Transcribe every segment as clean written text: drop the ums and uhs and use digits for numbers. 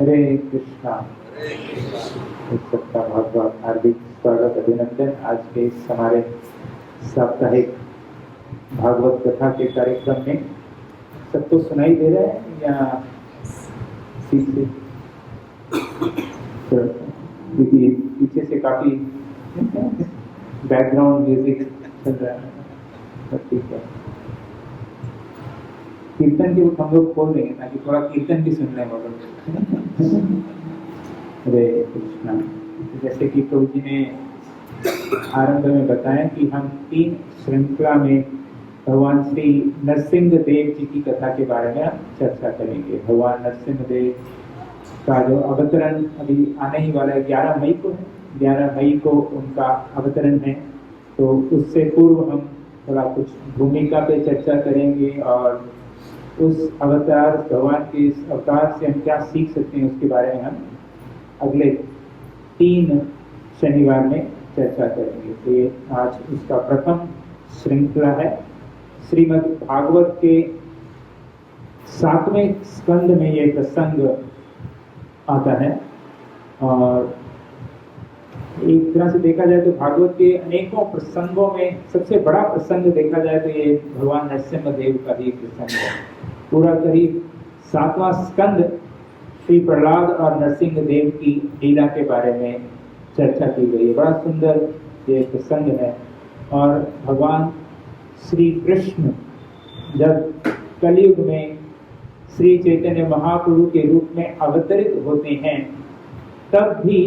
हरे कृष्णा। सबका बहुत बहुत हार्दिक स्वागत अभिनंदन आज के इस हमारे साप्ताहिक भागवत कथा के कार्यक्रम में। सबको सुनाई दे रहा है या ठीक से? क्योंकि पीछे से काफी बैकग्राउंड म्यूजिक चल रहा है, ठीक है। कीर्तन के हम लोग खोल देंगे ताकि थोड़ा कीर्तन भी सुन लें वो लोग। हरे कृष्णा। जैसे कि प्रभु जी ने आरंभ में बताया कि हम 3 श्रृंखला में भगवान श्री नरसिंह देव जी की कथा के बारे में चर्चा करेंगे। भगवान नरसिंह देव का जो अवतरण अभी आने ही वाला है, 11 मई को है। 11 मई को उनका अवतरण है, तो उससे पूर्व हम थोड़ा कुछ भूमिका पे चर्चा करेंगे और उस अवतार भगवान के इस अवतार से हम क्या सीख सकते हैं उसके बारे में हम अगले 3 शनिवार में चर्चा करेंगे। तो ये आज उसका प्रथम श्रृंखला है। श्रीमद् भागवत के 7वें स्कंद में ये प्रसंग आता है और एक तरह से देखा जाए तो भागवत के अनेकों प्रसंगों में सबसे बड़ा प्रसंग देखा जाए तो ये भगवान नरसिंह देव का ही प्रसंग है। पूरा करीब 7वां स्कंद श्री प्रहलाद और नरसिंह देव की लीला के बारे में चर्चा की गई है। बड़ा सुंदर ये प्रसंग है। और भगवान श्री कृष्ण जब कलयुग में श्री चैतन्य महाप्रभु के रूप में अवतरित होते हैं तब भी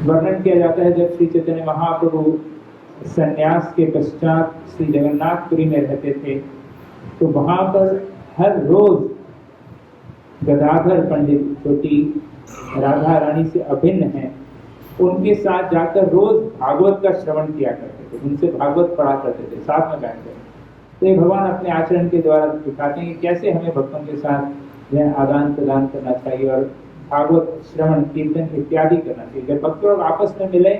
वर्णन किया जाता है, जब श्री चैतन्य महाप्रभु संन्यास के पश्चात श्री जगन्नाथपुरी में रहते थे तो वहां पर हर रोज गदाधर पंडित जो कि राधा रानी से अभिन्न हैं, उनके साथ जाकर रोज भागवत का श्रवण किया करते थे, उनसे भागवत पढ़ा करते थे साथ में बैठकर। तो ये भगवान अपने आचरण के द्वारा दिखाते हैं कि कैसे हमें भक्तों के साथ यह आदान प्रदान करना चाहिए और भागवत श्रवण कीर्तन इत्यादि करना चाहिए। जब भक्त लोग आपस में मिले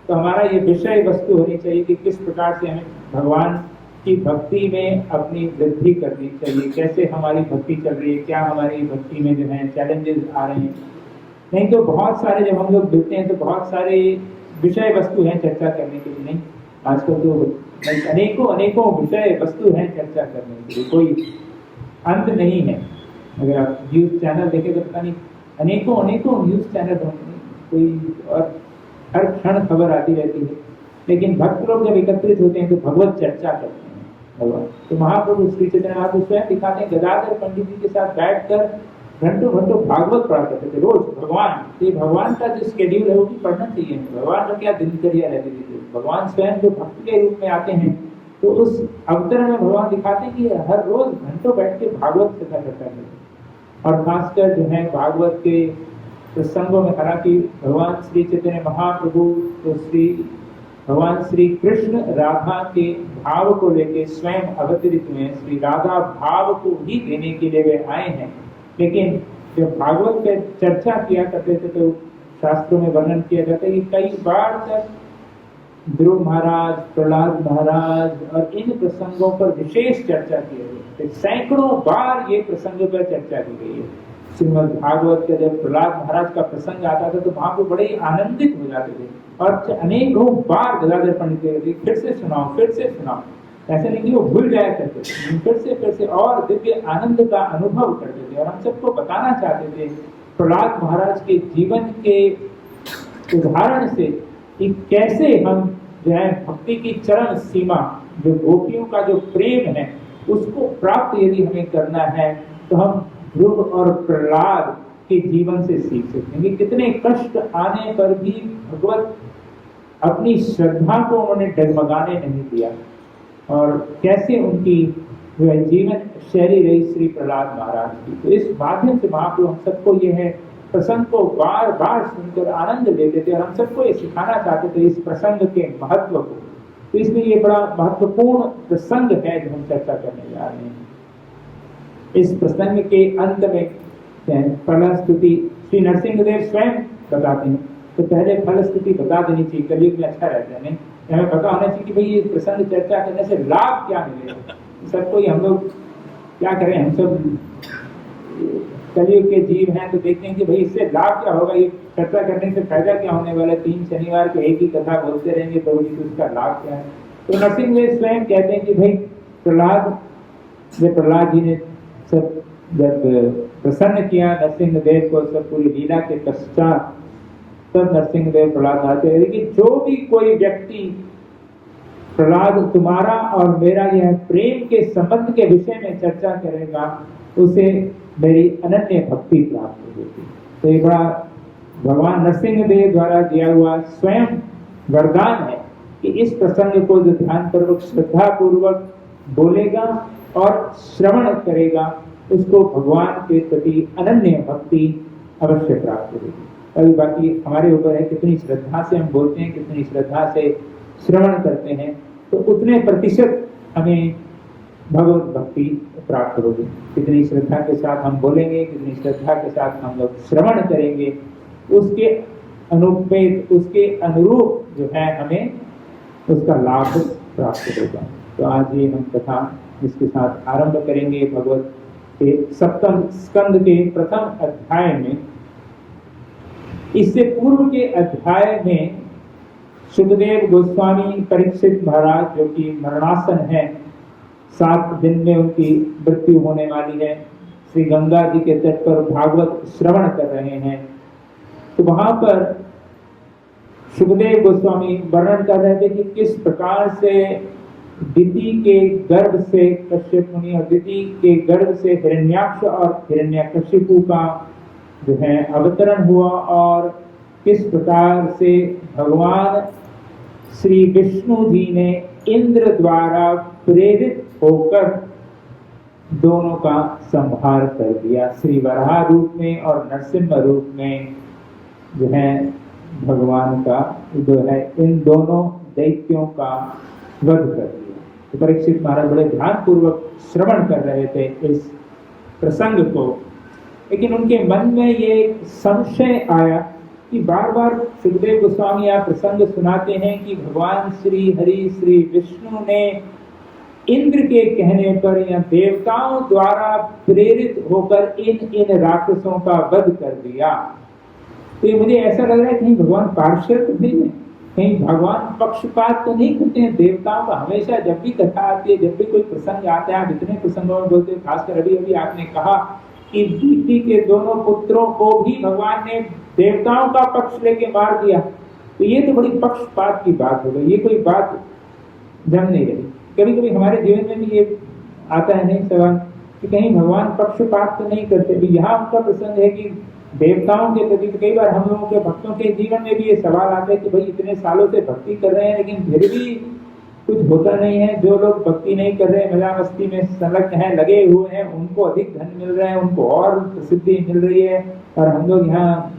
तो हमारा ये विषय वस्तु होनी चाहिए कि किस प्रकार से हमें भगवान की भक्ति में अपनी वृद्धि करनी चाहिए, कैसे हमारी भक्ति चल रही है, क्या हमारी भक्ति में जो है चैलेंजेस आ रहे हैं। नहीं तो बहुत सारे जब हम लोग मिलते हैं तो बहुत सारे विषय वस्तु हैं चर्चा करने के लिए। नहीं, आजकल तो अनेकों विषय वस्तु हैं चर्चा करने के लिए, कोई अंत नहीं है। अगर आप न्यूज चैनल देखें तो पता नहीं अनेकों न्यूज चैनल होंगे, कोई और हर क्षण खबर आती रहती है। लेकिन भक्त लोग जब एकत्रित होते हैं तो भगवत चर्चा करते हैं भगवान। तो महाप्रभु श्री चैतन्य महाप्रभु स्वयं दिखाते हैं, गदाधर पंडित जी के साथ बैठकर घंटों भागवत पढ़ा करते थे रोज। भगवान का जो शेड्यूल है वो भी पढ़ना चाहिए। भगवान का क्या दिनचर्या रहती थी। भगवान स्वयं जो भक्त के रूप में आते हैं तो उस अवतरण में भगवान दिखाते हैं कि हर रोज घंटों बैठ के भागवत कथा करता है। और खासकर जो है भागवत के प्रसंगों में, हालांकि भगवान श्री चैतन्य महाप्रभु तो भगवान श्री कृष्ण राधा के भाव को लेकर स्वयं अवतरित हुए। श्री राधा भाव को ही देने के लिए वे आए हैं। लेकिन जब भागवत पे चर्चा किया करते थे तो शास्त्रों में वर्णन किया जाता है कि कई बार तक ध्रुव महाराज, प्रहलाद महाराज और इन प्रसंगों पर विशेष चर्चा की गई है। सैकड़ों बार ये प्रसंग पर चर्चा की गई है। श्रीमद् भागवत का जब प्रहलाद महाराज का प्रसंग आता था तो वहां पर बड़े आनंदित हो जाते थे और अनेकों बार गदाधर पंडित फिर से सुनाओ। ऐसे नहीं कि वो भूल जाया करते थे, फिर से और दिव्य आनंद का अनुभव करते थे। और हम सबको बताना चाहते थे प्रहलाद महाराज के जीवन के उदाहरण से कि कैसे हम जो है भक्ति की चरम सीमा, जो गोपियों का जो प्रेम है उसको प्राप्त यदि हमें करना है तो हम ध्रुव और प्रहलाद के जीवन से सीख सकते हैं कि कितने कष्ट आने पर भी भगवत अपनी श्रद्धा को उन्होंने डगमगाने नहीं दिया और कैसे उनकी जो है जीवन शैली रही श्री प्रहलाद महाराज की। तो इस माध्यम से महाप्रभु हम सबको ये है प्रसंग को बार बार सुनकर आनंद लेते थे और हम सबको ये सिखाना चाहते थे इस प्रसंग के महत्व को। तो इसलिए ये बड़ा महत्वपूर्ण प्रसंग है जो हम चर्चा करने जा रहे हैं। इस प्रसंग के अंत में फलस्तुति श्री नरसिंह देव स्वयं बताते हैं। तो पहले फलस्तुति बता देनी चाहिए, कलयुग में अच्छा रहता है। नहीं, हमें पता होना चाहिए कि भाई ये प्रसंग चर्चा करने से लाभ क्या मिलेगा। सबको हम लोग क्या करें, हम सब कलयुग के जीव हैं तो देखते हैं कि भाई इससे लाभ क्या होगा, ये चर्चा करने से फायदा क्या होने वाला है, 3 शनिवार को एक ही कथा बोलते रहेंगे तो उसका लाभ क्या है। तो नरसिंहदेव स्वयं कहते हैं कि भाई प्रहलाद जी ने सब जब प्रसन्न किया नरसिंहदेव को, सब पूरी लीला के पश्चात, तब नरसिंहदेव प्रहलाद आते हैं कि जो भी कोई व्यक्ति प्रहलाद तुम्हारा और मेरा यह प्रेम के संबंध के विषय में चर्चा करेगा उसे मेरी अनन्य भक्ति प्राप्त होगी। तो ये बड़ा भगवान नरसिंहदेव द्वारा दिया हुआ स्वयं वरदान है कि इस प्रसंग को जो ध्यान पूर्वक श्रद्धा पूर्वक बोलेगा और श्रवण करेगा उसको भगवान के प्रति अनन्य भक्ति अवश्य प्राप्त होगी। अभी बाकी हमारे ऊपर है कितनी श्रद्धा से हम बोलते हैं, कितनी श्रद्धा से श्रवण करते हैं, तो उतने प्रतिशत हमें भगवत भक्ति प्राप्त होगी। कितनी श्रद्धा के साथ हम बोलेंगे, कितनी श्रद्धा के साथ हम लोग श्रवण करेंगे, उसके अनुपेत, उसके अनुरूप जो है हमें उसका लाभ प्राप्त होगा। तो आज ये हम कथा इसके साथ आरंभ करेंगे भगवत के 7वें स्कंद के प्रथम अध्याय में। इससे पूर्व के अध्याय में सुखदेव गोस्वामी परीक्षित महाराज जो कि मरणासन है, 7 दिन में उनकी मृत्यु होने वाली है, श्री गंगा जी के तट पर भागवत श्रवण कर रहे हैं। तो वहां पर सुखदेव गोस्वामी वर्णन कर रहे थे कि किस प्रकार से दिति के गर्भ से कश्यप मुनि और दिति के गर्भ से हिरण्याक्ष और हिरण्यकशिपु का जो है अवतरण हुआ और किस प्रकार से भगवान श्री विष्णु जी ने इंद्र द्वारा प्रेरित होकर दोनों का संहार कर दिया। श्री वराह रूप में और नरसिंह रूप में जो है भगवान का जो है इन दोनों दैत्यों का वध कर दिया। तो परीक्षित महाराज बड़े ध्यान पूर्वक श्रवण कर रहे थे इस प्रसंग को, लेकिन उनके मन में ये संशय आया कि बार बार सुखदेव गोस्वामी यह प्रसंग सुनाते हैं कि भगवान श्री हरि श्री विष्णु ने इंद्र के कहने पर या देवताओं द्वारा प्रेरित होकर इन राक्षसों का वध कर दिया। तो ये मुझे ऐसा लग रहा है कहीं भगवान पार्शियल तो नहीं है, कहीं भगवान पक्षपात तो नहीं करते हैं देवताओं का। हमेशा जब भी कथा आती है, जब भी कोई प्रसंग आता है, आप इतने प्रसंगों में बोलते हैं, खासकर अभी अभी आपने कहा कि दिति के दोनों पुत्रों को भी भगवान ने देवताओं का पक्ष लेके मार दिया। तो ये तो बड़ी पक्षपात की बात हो गई, ये कोई बात जम नहीं रही। कभी कभी हमारे जीवन में भी ये आता है नहीं सवाल कि कहीं भगवान पक्षपात तो नहीं करते। भी यहाँ उनका प्रसंग है कि देवताओं के प्रति, तो कई बार हम लोगों के भक्तों के जीवन में भी ये सवाल आता है कि भाई इतने सालों से भक्ति कर रहे हैं लेकिन फिर भी कुछ होता नहीं है। जो लोग भक्ति नहीं कर रहे हैं, मजा मस्ती में संलग्न हैं, लगे हुए हैं, उनको अधिक धन मिल रहा है, उनको और प्रसिद्धि मिल रही है, और हम लोग यहाँ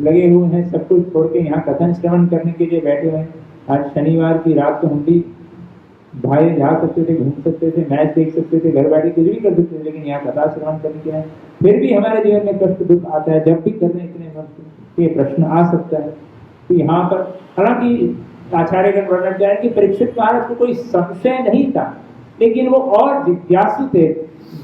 लगे हुए हैं सब कुछ छोड़ के यहाँ कथन श्रवण करने के लिए बैठे हुए हैं। आज शनिवार की रात तो हम भी भाई जा सकते थे, घूम सकते थे, मैच देख सकते थे, घर बैठे कुछ भी कर सकते थे, लेकिन यहाँ कथा श्रवण करने के लिए फिर भी हमारे जीवन में कष्ट दुख आता है। जब भी कर रहे इतने वर्ष ये प्रश्न आ सकता है। तो यहाँ पर हालांकि आचार्यगण वर्णन किया है कि परीक्षित महाराज को कोई संशय नहीं था, लेकिन वो और जिज्ञासु थे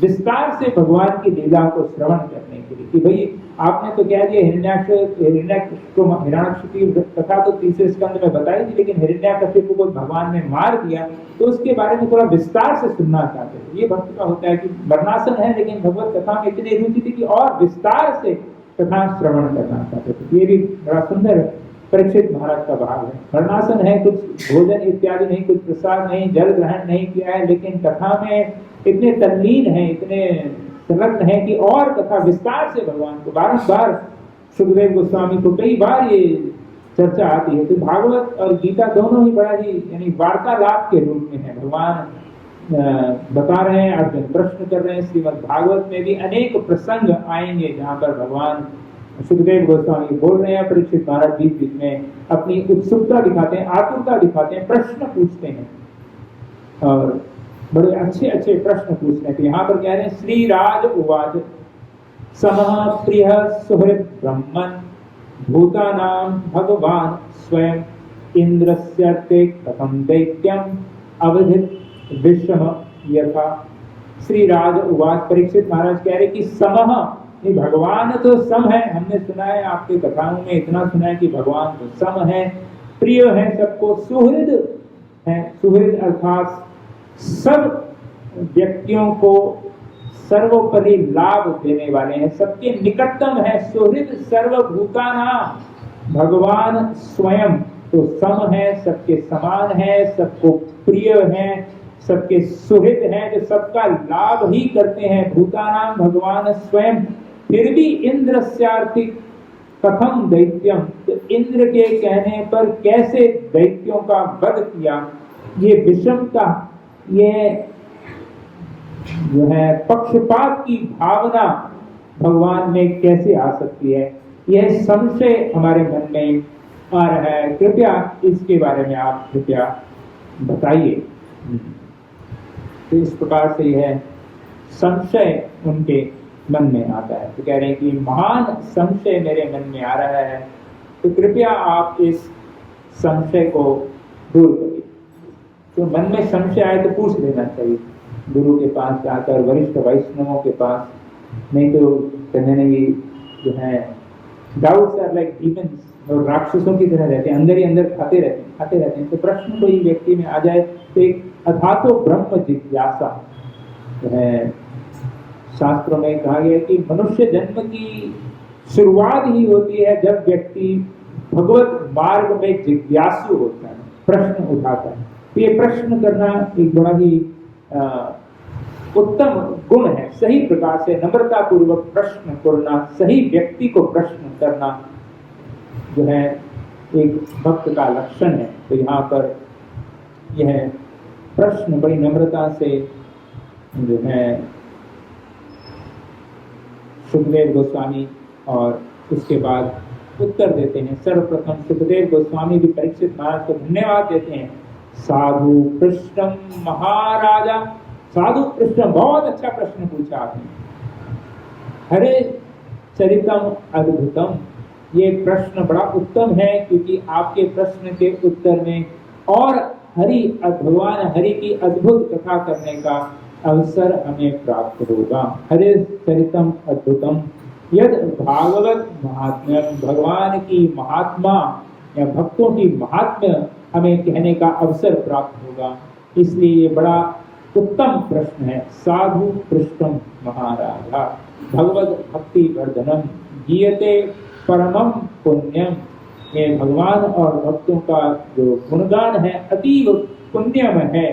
विस्तार से भगवान की लीला को श्रवण करने के लिए कि भाई आपने तो कह दिया हिरण्याक्ष की कथा तो 3रे स्कंद में बताई थी, लेकिन हिरण्याकशिपु को भगवान ने मार दिया, तो उसके बारे में थोड़ा विस्तार से सुनना चाहते थे। ये भक्त का होता है कि वर्णासन है लेकिन भगवत कथा में इतनी रुचि थी कि और विस्तार से कथा श्रवण करना चाहते थे। ये भी बड़ा सुंदर परीक्षित महाराज का भाव है। वर्णासन है, कुछ भोजन इत्यादि नहीं, कुछ प्रसाद नहीं, जल ग्रहण नहीं किया है, लेकिन कथा में इतने तल्लीन है, इतने संलग्न है कि और कथा विस्तार से भगवान को बारंबार सुखदेव गोस्वामी को कई बार ये चर्चा आती है। तो भागवत और गीता दोनों ही बड़ा ही यानी वार्तालाप के रूप में है। भगवान बता रहे हैं, अर्जुन प्रश्न कर रहे हैं। श्रीमद् भागवत में भी अनेक प्रसंग आएंगे जहाँ पर भगवान सुखदेव गोस्वामी बोल रहे हैं, परीक्षित महाराज बीच बीच में अपनी उत्सुकता दिखाते हैं, आतुरता दिखाते हैं, प्रश्न पूछते हैं और बड़े अच्छे अच्छे प्रश्न पूछते हैं। तो यहाँ पर कह रहे हैं श्री राज उवाच समः प्रिय सुहृद ब्रह्मन् भूतानां भगवान स्वयं इंद्रस्य ते कथं दैत्यम अवधित विषम यथा। श्री राज उवाच, परीक्षित महाराज कह रहे कि समः नहीं, भगवान तो सम है। हमने सुना है आपके कथाओं में, इतना सुना है कि भगवान तो सम है, प्रिय है सबको, सुहृद है। सुहृद अर्थात सब व्यक्तियों को सर्वोपरि लाभ देने वाले हैं, सबके निकटतम है। सुहृद सर्वभूतानां, भगवान स्वयं तो सम है, सबके समान है, सबको प्रिय है, सबके सुहृद हैं, जो सबका लाभ ही करते हैं। भूतानां भगवान स्वयं। फिर भी इंद्रस्यार्थिक कथम दैत्यम, तो इंद्र के कहने पर कैसे दैत्यों का वध किया, ये विषमता, ये जो है पक्षपात की भावना भगवान में कैसे आ सकती है, यह संशय हमारे मन में आ रहा है। कृपया इसके बारे में आप कृपया बताइए। तो इस प्रकार से यह संशय उनके मन में आता है। तो कह रहे हैं कि महान संशय मेरे मन में आ रहा है, तो कृपया आप इस संशय को दूर करिए। तो मन में संशय आए तो पूछ लेना चाहिए गुरु के पास जाकर, वरिष्ठ वैष्णवों के पास। नहीं तो कहने लगी जो है डाउट्स आर लाइक डीमंस, और राक्षसों की तरह रहते हैं, अंदर ही अंदर खाते रहते हैं। तो प्रश्न कोई व्यक्ति में आ जाए तो एक अथातो ब्रह्म जिज्ञासा है। शास्त्रों में कहा गया कि मनुष्य जन्म की शुरुआत ही होती है जब व्यक्ति भगवत मार्ग में जिज्ञासु होता है, प्रश्न उठाता है। तो ये प्रश्न करना एक बड़ा ही उत्तम गुण है। सही प्रकार से नम्रता पूर्वक प्रश्न करना, सही व्यक्ति को प्रश्न करना जो है एक भक्त का लक्षण है। तो यहाँ पर यह प्रश्न बड़ी नम्रता से जो है सुखदेव गोस्वामी और उसके बाद उत्तर देते हैं। सर्वप्रथम सुखदेव गोस्वामी भी परीक्षित महाराज को धन्यवाद देते हैं। साधु पृष्ठम महाराजा, साधु पृष्ठम, बहुत अच्छा प्रश्न पूछा आपने। हरे चरितम अद्भुतम, ये प्रश्न बड़ा उत्तम है, क्योंकि आपके प्रश्न के उत्तर में और भगवान हरि की अद्भुत कथा करने का अवसर हमें प्राप्त होगा। हरे चरितम अद्भुतम यद भागवत महात्म्य, भगवान की महात्मा या भक्तों की महात्म्य हमें कहने का अवसर प्राप्त होगा। इसलिए ये बड़ा उत्तम प्रश्न है। साधु पृष्ठम महाराजा भगवत भक्ति वर्धनम गीयते परमम पुण्यम, ये भगवान और भक्तों का जो गुणगान है अतीव पुण्यम है।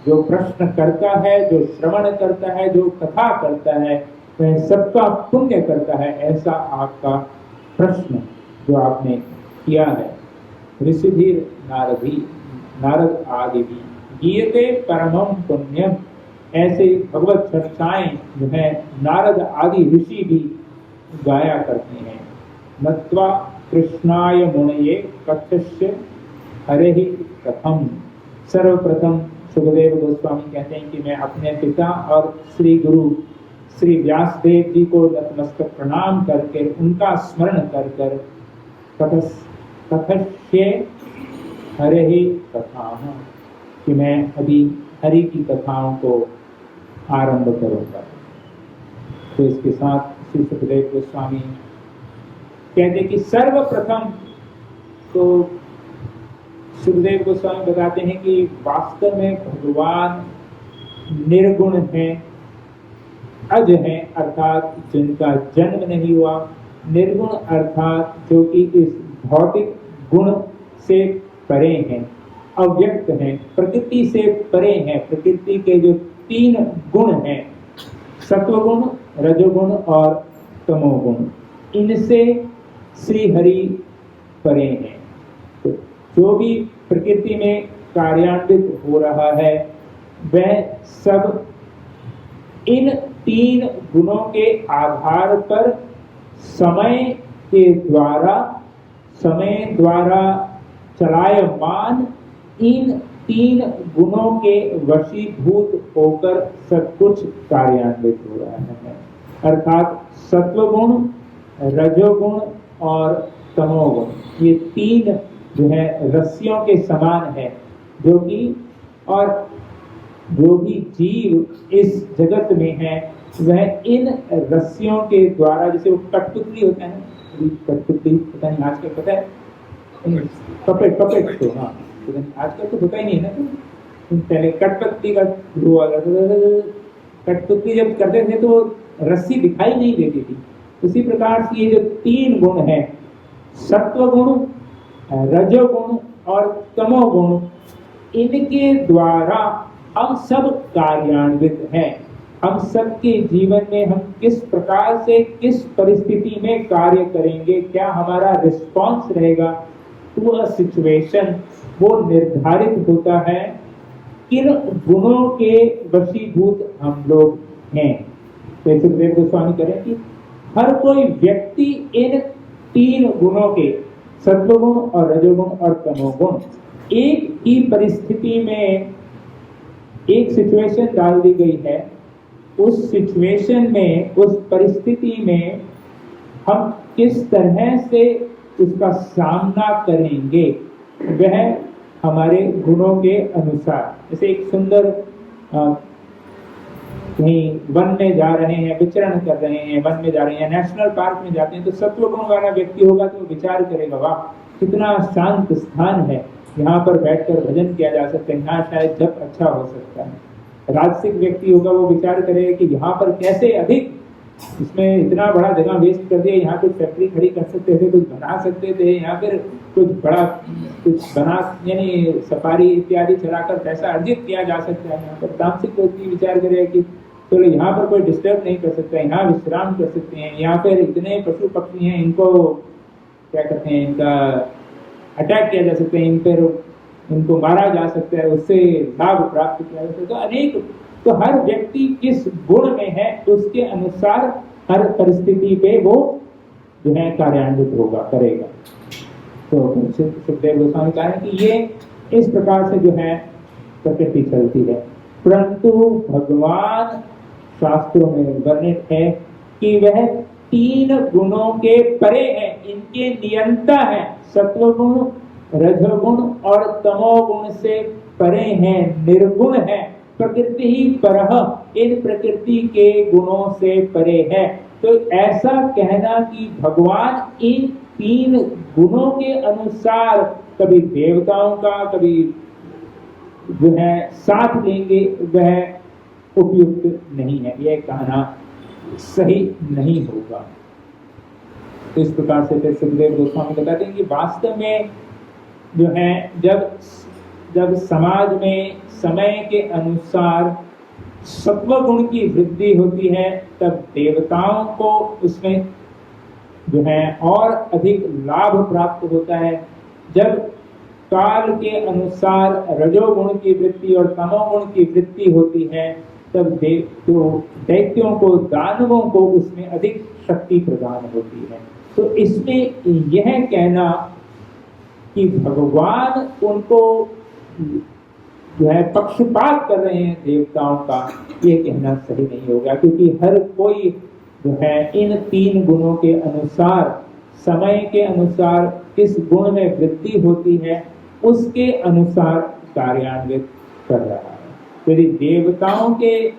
जो प्रश्न करता है, जो श्रवण करता है, जो कथा करता है, वह सबका पुण्य करता है। ऐसा आपका प्रश्न जो आपने किया है। ऋषिधीर नारद आदि भी गीयते परमम पुण्यम, ऐसे भगवत चर्चाएं जो है नारद आदि ऋषि भी गाया करते हैं। नत्वा कृष्णाय मुनये कथस्य हरे ही कथम, सर्वप्रथम सुखदेव गोस्वामी कहते हैं कि मैं अपने पिता और श्री गुरु श्री व्यासदेव जी को नतमस्तक प्रणाम करके उनका स्मरण कर कर कथस्य हरे ही कथा, कि मैं अभी हरि की कथाओं को आरंभ करूंगा। तो इसके साथ श्री सुखदेव गोस्वामी कहते कि सर्वप्रथम, तो सुखदेव गोस्वामी बताते हैं कि वास्तव में भगवान निर्गुण है, अज है, अर्थात जिनका जन्म नहीं हुआ। निर्गुण अर्थात जो कि इस भौतिक गुण से परे हैं, अव्यक्त हैं, प्रकृति से परे हैं। प्रकृति के जो 3 गुण हैं, सत्वगुण, रजोगुण और तमोगुण, इनसे श्री हरि परे हैं। तो जो भी प्रकृति में कार्यान्वित हो रहा है वह सब इन 3 गुणों के आधार पर समय द्वारा चलायमान इन 3 गुणों के वशीभूत होकर सब कुछ कार्यान्वित हो रहा है। अर्थात सत्वगुण, रजोगुण और तमोगुण, ये 3 जो है रस्सियों के समान है, जो भी जीव इस जगत में है वह इन रस्सियों के द्वारा, जैसे वो कठपुतली होता है, कठपुतली पता नहीं आजकल पता है, पपेट तो हाँ, आजकल तो होता ही नहीं है ना। तो पहले कठपुतली का हुआ, कठपुतली जब करते थे तो रस्सी दिखाई नहीं देती थी। उसी प्रकार से ये जो 3 गुण हैं, सत्व गुण, रजोगुण और तमोगुण, इनके द्वारा हम सब कार्यान्वित हैं। हम सबके जीवन में हम किस प्रकार से, किस परिस्थिति में कार्य करेंगे, क्या हमारा रिस्पॉन्स रहेगा टू अ सिचुएशन, वो निर्धारित होता है किन गुणों के वशीभूत हम लोग हैं। तो सुखदेव गोस्वामी करें कि हर कोई व्यक्ति इन 3 गुणों के, सत्वगुण और रजोगुण और तमोगुण, एक ही परिस्थिति में, एक सिचुएशन डाल दी गई है, उस सिचुएशन में, उस परिस्थिति में हम किस तरह से उसका सामना करेंगे, वह हमारे गुणों के अनुसार। जैसे एक सुंदर कहीं वन में जा रहे हैं, विचरण कर रहे हैं, वन में जा रहे हैं, नेशनल पार्क में जाते हैं, तो सत्वगुण वाला व्यक्ति होगा तो विचार करेगा, वाह कितना शांत स्थान है, यहाँ पर बैठकर भजन किया जा सकता है, यहाँ शायद जप अच्छा हो सकता है। राजसिक व्यक्ति होगा, वो विचार करेगा कि यहाँ पर कैसे अधिक, इसमें इतना बड़ा जगह वेस्ट कर दिया, यहाँ कुछ फैक्ट्री खड़ी कर सकते थे, कुछ बना सकते थे, यहाँ पर कुछ बड़ा कुछ बना, यानी सफारी इत्यादि चलाकर पैसा अर्जित किया जा सकता है। यहाँ पर तामसिक व्यक्ति विचार करेगा कि चलो यहाँ पर कोई डिस्टर्ब नहीं कर सकता, यहाँ विश्राम कर सकते हैं, यहाँ पर इतने पशु पक्षी हैं, इनको क्या कहते हैं, इनका अटैक किया जा सकता है, इन पर इनको मारा जा सकता है, उससे लाभ प्राप्त किया जा सकता है। अनेक, तो हर व्यक्ति किस गुण में है उसके अनुसार हर परिस्थिति पे वो जो है कार्यान्वित होगा, करेगा। तो सुखदेव गोस्वामी कहा कि ये इस प्रकार से जो है प्रकृति चलती है। परंतु भगवान शास्त्रों में वर्णित है कि वह 3 गुणों के परे है, इनके नियंता है, सत्वगुण, रजोगुण और तमोगुण से परे हैं, निर्गुण है, प्रकृति ही परह, इन प्रकृति के गुणों से परे है। तो ऐसा कहना कि भगवान इन 3 गुणों के अनुसार कभी देवताओं का, कभी जो है साथ लेंगे, वह उपयुक्त नहीं है, यह कहना सही नहीं होगा। तो इस प्रकार से फिर सुखदेव गोस्वामी बताते हैं कि वास्तव में जो है जब समाज में समय के अनुसार सत्व गुण की वृद्धि होती है, तब देवताओं को उसमें जो है और अधिक लाभ प्राप्त होता है। जब काल के अनुसार रजोगुण की वृद्धि और तमोगुण की वृद्धि होती है, तब दैत्यों को, दानवों को उसमें अधिक शक्ति प्रदान होती है। तो इसमें यह कहना कि भगवान उनको जो है पक्षपात कर रहे हैं देवताओं का, ये कहना सही नहीं होगा, क्योंकि हर कोई जो है इन 3 गुणों के अनुसार, समय के अनुसार किस गुण में वृद्धि होती है उसके अनुसार कार्यान्वित कर रहा है। यदि देवताओं के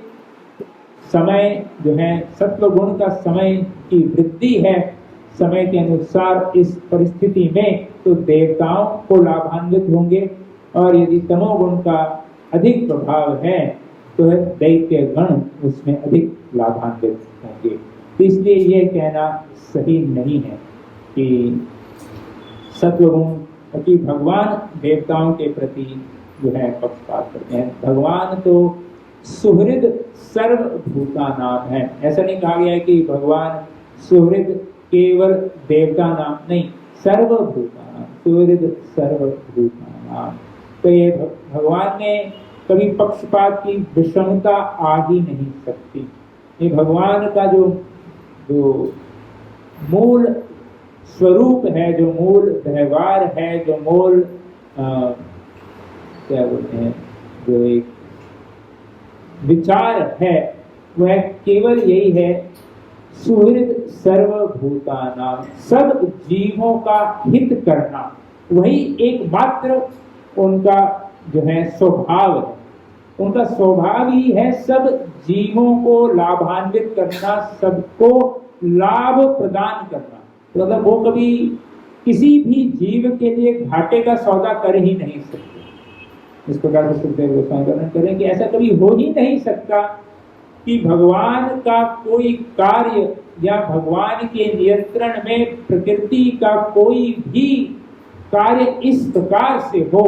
समय जो है सत्व गुण का समय की वृद्धि है समय के अनुसार इस परिस्थिति में, तो देवताओं को लाभान्वित होंगे, और यदि तमोगुण का अधिक प्रभाव है तो दैत्य गण उसमें अधिक लाभान्वित होंगे। तो इसलिए यह कहना सही नहीं है कि सत्वगुण, क्योंकि भगवान देवताओं के प्रति जो है पक्षपात करते हैं। भगवान तो सुहृद सर्वभूतानाम है, ऐसा नहीं कहा गया है कि भगवान सुहृद केवल देवता नाम, नहीं, सर्वभूतानाम, सुहृद सर्वभूतानाम। तो ये भगवान ने कभी पक्षपात की विषमता आ ही नहीं सकती। ये भगवान का जो मूल स्वरूप है, जो मूल व्यवहार है, जो मूल क्या बोलते हैं, जो एक विचार है, वह केवल यही है, सुहृद सर्वभूतानाम, सब जीवों का हित करना, वही एकमात्र उनका जो है स्वभाव है। उनका स्वभाव ही है सब जीवों को लाभान्वित करना, सबको लाभ प्रदान करना। तो मतलब वो कभी किसी भी जीव के लिए घाटे का सौदा कर ही नहीं सकते। इस प्रकार से सुखदेव गोस्वामी वर्णन करें कि ऐसा कभी हो ही नहीं सकता कि भगवान का कोई कार्य या भगवान के नियंत्रण में प्रकृति का कोई भी कार्य इस प्रकार से हो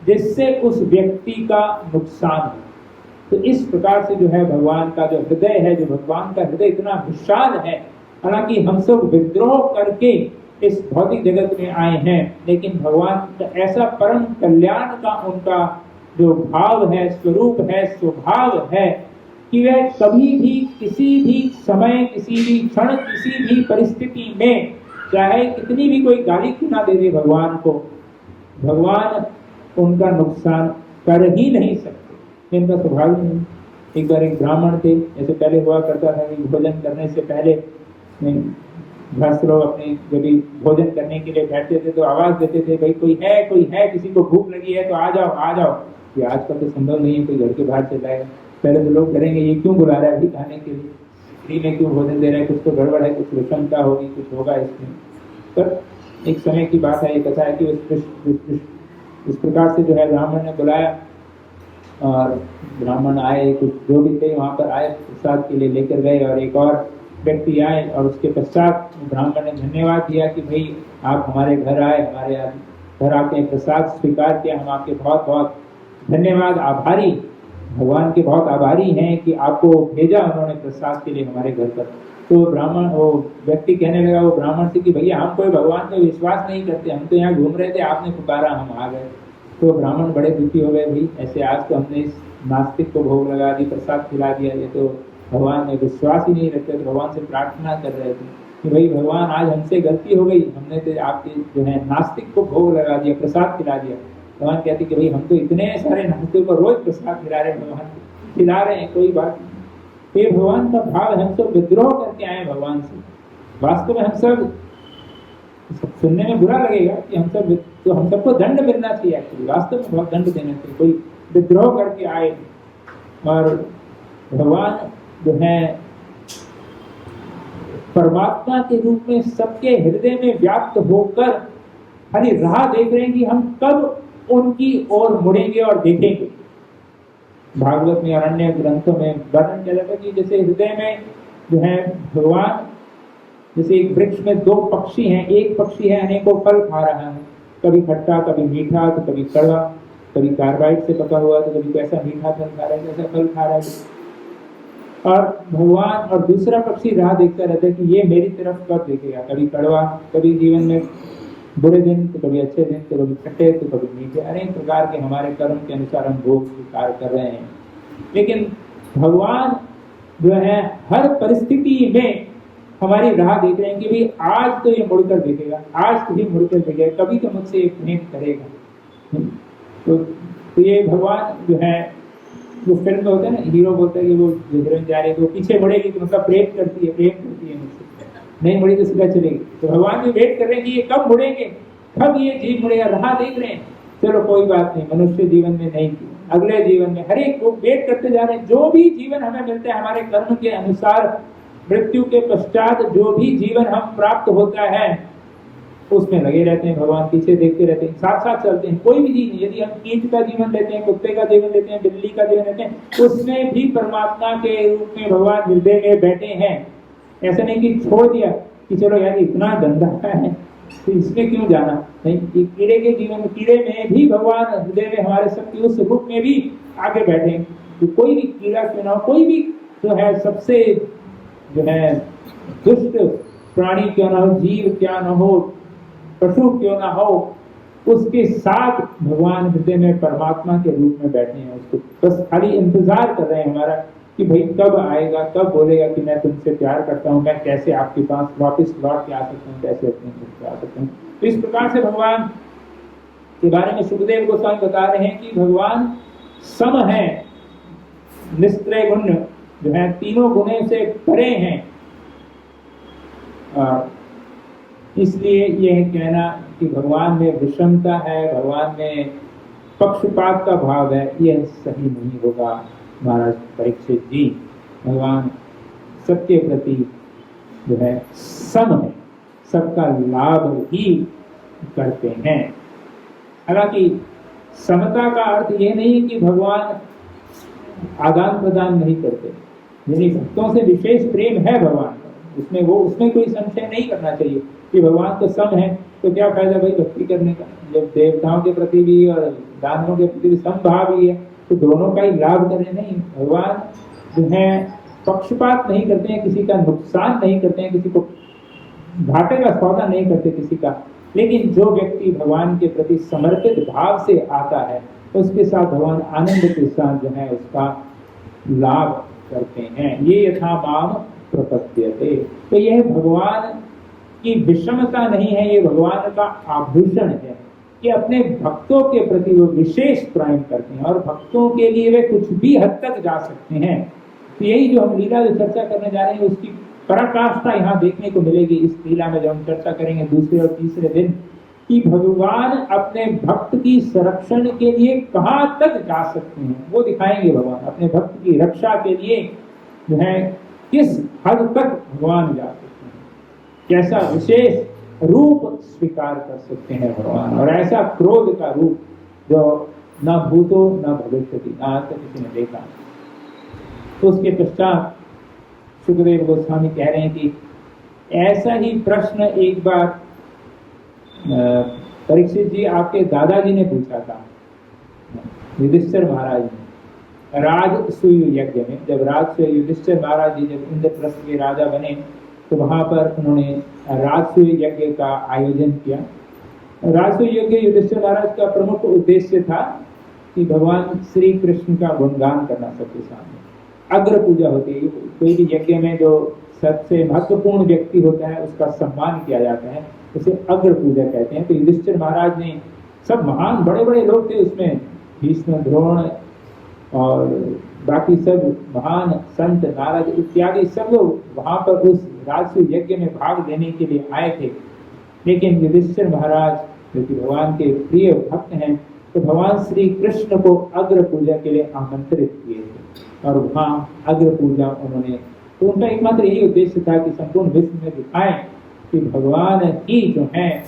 जिससे उस व्यक्ति का नुकसान हो। तो इस प्रकार से जो है भगवान का जो हृदय है, जो भगवान का हृदय इतना विशाल है। हालांकि हम सब विद्रोह करके इस भौतिक जगत में आए हैं, लेकिन भगवान का ऐसा परम कल्याण का उनका जो भाव है, स्वरूप है, स्वभाव है कि वह कभी भी किसी भी समय, किसी भी क्षण, किसी भी परिस्थिति में चाहे कितनी भी कोई गाली क्यों ना दे दे भगवान को, भगवान उनका नुकसान कर ही नहीं सकते। इनका स्वभाव ही नहीं। एक बार एक ब्राह्मण थे, जैसे पहले हुआ करता था कि भोजन करने से पहले गृहस्थ लोग अपने जब भी भोजन करने के लिए बैठते थे तो आवाज देते थे, भाई कोई है, किसी को भूख लगी है तो आ जाओ आ जाओ। ये आजकल तो संभव नहीं है, कोई घर के बाहर चला है। पहले तो लोग करेंगे ये क्यों बुला रहा है अभी खाने के लिए, फ्री में क्यों भोजन दे रहा है, कुछ तो गड़बड़ है, कुछ विषमता होगी, कुछ होगा इसमें। पर एक समय की बात है, ये कथा है कि इस प्रकार से जो है ब्राह्मण ने बुलाया और ब्राह्मण आए, कुछ जो भी थे वहाँ पर आए, प्रसाद के लिए लेकर गए और एक और व्यक्ति आए और उसके पश्चात ब्राह्मण ने धन्यवाद दिया कि भाई आप हमारे घर आए, हमारे घर आके प्रसाद स्वीकार किया, हम आपके बहुत बहुत धन्यवाद, आभारी, भगवान के बहुत आभारी हैं कि आपको भेजा उन्होंने प्रसाद के लिए हमारे घर पर। तो ब्राह्मण, वो व्यक्ति कहने लगा वो ब्राह्मण से कि भैया हम कोई भगवान पे विश्वास नहीं करते, हम तो यहाँ घूम रहे थे, आपने पुकारा हम आ गए। तो ब्राह्मण बड़े दुखी हो गए, भाई ऐसे आज तो हमने इस नास्तिक को भोग लगा दी, प्रसाद खिला दिया, ये तो भगवान में विश्वास ही नहीं रखते, तो भगवान से प्रार्थना कर रहे थे कि भाई भगवान आज हमसे गलती हो गई, हमने तो आपके जो है नास्तिक को भोग लगा दिया, प्रसाद खिला दिया। भगवान कहते कि भाई हम तो इतने सारे नास्तिक को रोज प्रसाद खिला रहे हैं, भगवान खिला रहे हैं, कोई बात नहीं। ये भगवान का भाव है, हम सब विद्रोह करके आए भगवान से। वास्तव में हम सब सुनने में बुरा लगेगा कि हम सब, तो हम सबको दंड मिलना चाहिए एक्चुअली, वास्तव में बहुत दंड देना चाहिए, कोई विद्रोह करके आए। और भगवान जो है परमात्मा के रूप में सबके हृदय में व्याप्त होकर खाली राह देख रहे हैं कि हम कब उनकी ओर मुड़ेंगे और देखेंगे। भागवत में और अन्य ग्रंथों में वर्णन किया जाता है कि जैसे हृदय में जो है भगवान, जैसे एक वृक्ष में दो पक्षी हैं, एक पक्षी है अनेकों फल खा रहा है, कभी खट्टा, कभी मीठा, तो कभी कड़वा, कभी कार्बाइड से पका हुआ, तो कभी कैसा मीठा फल खा रहा है, कैसा फल खा रहा है। और भगवान और दूसरा पक्षी राह देखता रहता है कि ये मेरी तरफ कब देखेगा, कभी कड़वा, कभी जीवन में बुरे दिन, तो कभी अच्छे दिन, तो कभी खट्टे, तो कभी मीठे, अनेक प्रकार के हमारे कर्म के अनुसार हम भोग स्वीकार कर रहे हैं। लेकिन भगवान जो है हर परिस्थिति में हमारी राह देख रहे हैं कि भाई आज तो ये मुड़कर देखेगा, आज तो ये मुड़कर देखेगा, कभी तो मुझसे एक प्रेम करेगा। तो ये भगवान जो है, जो फिल्म में होता है ना, हीरो बोलता है कि वो जिधर जा रही है तो पीछे मुड़ेगी तो मतलब प्रेम करती है मुझसे, नहीं मुड़ी तो सीधा चलेगी। तो भगवान भी वेट कर रहे हैं कि ये कब मुड़ेंगे, कब ये जीव मुड़ेगा, राह देख रहे हैं। चलो कोई बात नहीं, मनुष्य जीवन में नहीं, अगले जीवन में हर एक को वेट करते जा रहे हैं। जो भी जीवन हमें मिलता है हमारे कर्म के अनुसार, मृत्यु के पश्चात जो भी जीवन हम प्राप्त होता है उसमें लगे रहते हैं, भगवान पीछे देखते रहते हैं, साथ साथ चलते हैं। कोई भी जीवन, यदि हम कीट का जीवन लेते हैं, कुत्ते का जीवन लेते हैं, बिल्ली का जीवन लेते हैं, उसमें भी परमात्मा के रूप में भगवान हृदय में बैठे हैं। ऐसा नहीं कि छोड़ दिया कि चलो यार इतना गंदा है तो इसमें क्यों जाना, नहीं, कीड़े के जीवन में, कीड़े में भी भगवान हृदय में हमारे सबके उस रूप में भी आगे बैठे। तो कोई भी कीड़ा क्यों ना हो, कोई भी जो है सबसे जो है दुष्ट प्राणी क्यों ना हो, जीव क्या ना हो, पशु क्यों ना हो, उसके साथ भगवान हृदय में परमात्मा के रूप में बैठे हैं। उसको बस खाली इंतजार कर रहे हैं हमारा कि भाई कब आएगा, कब बोलेगा कि मैं तुमसे प्यार करता हूँ, मैं कैसे आपके पास वापस लौट के आ सकता हूँ, कैसे अपने घर पे आ सकता हूँ। तो इस प्रकार से भगवान के बारे में सुखदेव गोस्वामी बता रहे हैं कि भगवान सम है, निस्त्रय गुण जो है, तीनों गुणों से परे हैं। इसलिए यह कहना कि भगवान में विषमता है, भगवान में पक्षपात का भाव है, यह सही नहीं होगा महाराज परीक्षित जी। भगवान सबके प्रति जो है सम है, सबका लाभ ही करते हैं। हालांकि समता का अर्थ ये नहीं है कि भगवान आदान प्रदान नहीं करते, यानी भक्तों से विशेष प्रेम है भगवान का, उसमें कोई संशय नहीं करना चाहिए कि भगवान तो सम है, तो क्या फायदा भाई भक्ति करने का, जब देवताओं के प्रति भी और दानवों के प्रति भी समभाव ही है, तो दोनों का ही लाभ करें। नहीं, भगवान जो है पक्षपात नहीं करते हैं, किसी का नुकसान नहीं करते हैं, किसी को घाटे का सौदा नहीं करते किसी का। लेकिन जो व्यक्ति भगवान के प्रति समर्पित भाव से आता है, उसके साथ भगवान आनंद के साथ जो है उसका लाभ करते हैं। ये यथा माम प्रपद्यते, तो यह भगवान की विषमता नहीं है, ये भगवान का आभूषण है कि अपने भक्तों के प्रति वो विशेष प्रेम करते हैं और भक्तों के लिए वे कुछ भी हद तक जा सकते हैं। तो यही जो हम लीला जो चर्चा करने जा रहे हैं उसकी पराकाष्ठा यहाँ देखने को मिलेगी इस लीला में, जब हम चर्चा करेंगे दूसरे और तीसरे दिन, कि भगवान अपने भक्त की संरक्षण के लिए कहाँ तक जा सकते हैं, वो दिखाएंगे। भगवान अपने भक्त की रक्षा के लिए जो है किस हद तक भगवान जा सकते हैं, कैसा विशेष रूप स्वीकार कर सकते हैं भगवान, और ऐसा क्रोध का रूप जो न भूतो न भविष्यति, आज तक किसी ने देखा। तो उसके पश्चात सुखदेव गोस्वामी कह रहे हैं कि ऐसा ही प्रश्न एक बार परीक्षित जी आपके दादाजी ने पूछा था युधिष्ठिर महाराज ने राजसूय यज्ञ में। जब राजसूय युधिष्ठिर महाराज जी जब इंद्रप्रस्थ के राजा बने तो वहां पर उन्होंने राजसूय यज्ञ का आयोजन किया। राजसूय यज्ञ युधिष्ठिर महाराज का प्रमुख उद्देश्य था कि भगवान श्री कृष्ण का गुणगान करना सबके सामने। अग्र पूजा होती है, कोई भी यज्ञ में जो सबसे महत्वपूर्ण व्यक्ति होता है उसका सम्मान किया जाता है, उसे अग्र पूजा कहते हैं। तो युधिष्ठिर महाराज ने, सब महान बड़े बड़े लोग थे उसमें, भीष्म, द्रोण और बाकी सब महान संत, नारद इत्यादि सब लोग वहां पर उस राजसूय यज्ञ में भाग लेने के लिए आए थे। लेकिन युधिष्ठिर महाराज जो कि भगवान के प्रिय भक्त हैं, तो भगवान श्री कृष्ण को अग्र पूजा के लिए आमंत्रित किए थे और वहाँ अग्र पूजा उन्होंने, तो उनका एकमात्र यही उद्देश्य था कि संपूर्ण विश्व में दिखाएं कि भगवान ही जो है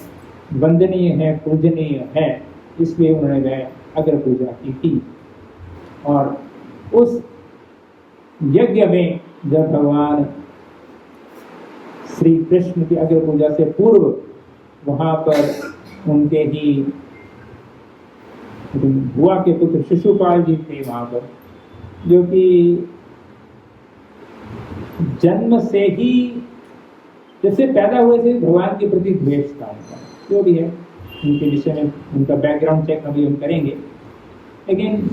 वंदनीय है, पूजनीय है, इसलिए उन्होंने वह अग्र पूजा की थी। और उस यज्ञ में जब भगवान श्री कृष्ण की अग्र पूजा से पूर्व वहां पर उनके ही बुआ के पुत्र शिशुपाल जी थे वहां पर, जो कि जन्म से ही, जब से पैदा हुए थे भगवान के प्रति द्वेष था उनका, जो भी है उनके विषय में उनका बैकग्राउंड चेक अभी हम करेंगे। लेकिन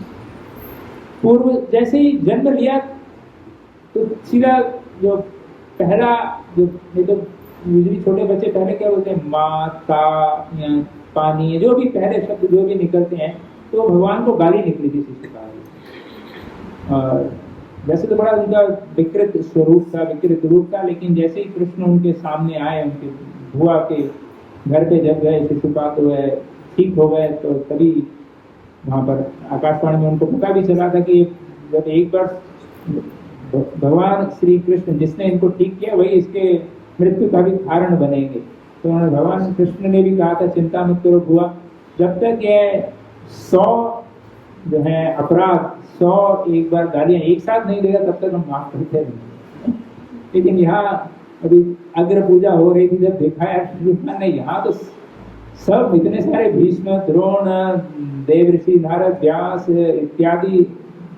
पूर्व जैसे ही जन्म लिया तो सीधा जो पहला जो यूजली छोटे बच्चे पहले क्या बोलते हैं, माता या पानी, जो भी पहले शब्द जो भी निकलते हैं, तो भगवान को गाली निकली थी शिशुपाल। और वैसे तो बड़ा उनका विकृत स्वरूप था, विकृत रूप था, लेकिन जैसे ही कृष्ण उनके सामने आए, उनके बुआ के घर पे जब गए शिशुपाल, तो वह ठीक हो गए। तो तभी वहां पर आकाशवाणी में उनको पता भी चला था कि जब एक बार भगवान श्री कृष्ण जिसने इनको ठीक किया वही इसके मृत्यु का भी कारण बनेंगे। तो उन्होंने, भगवान कृष्ण ने भी कहा था चिंता मत करो बुआ, जब तक ये 100 जो है अपराध, 100 एक बार गालियां एक साथ नहीं देगा तब तक हम माफ करते नहीं। लेकिन यहाँ अभी अग्र पूजा हो रही थी, जब देखा है यहाँ तो सब इतने सारे भीष्म, द्रोण, देवऋषि, नारद, व्यास इत्यादि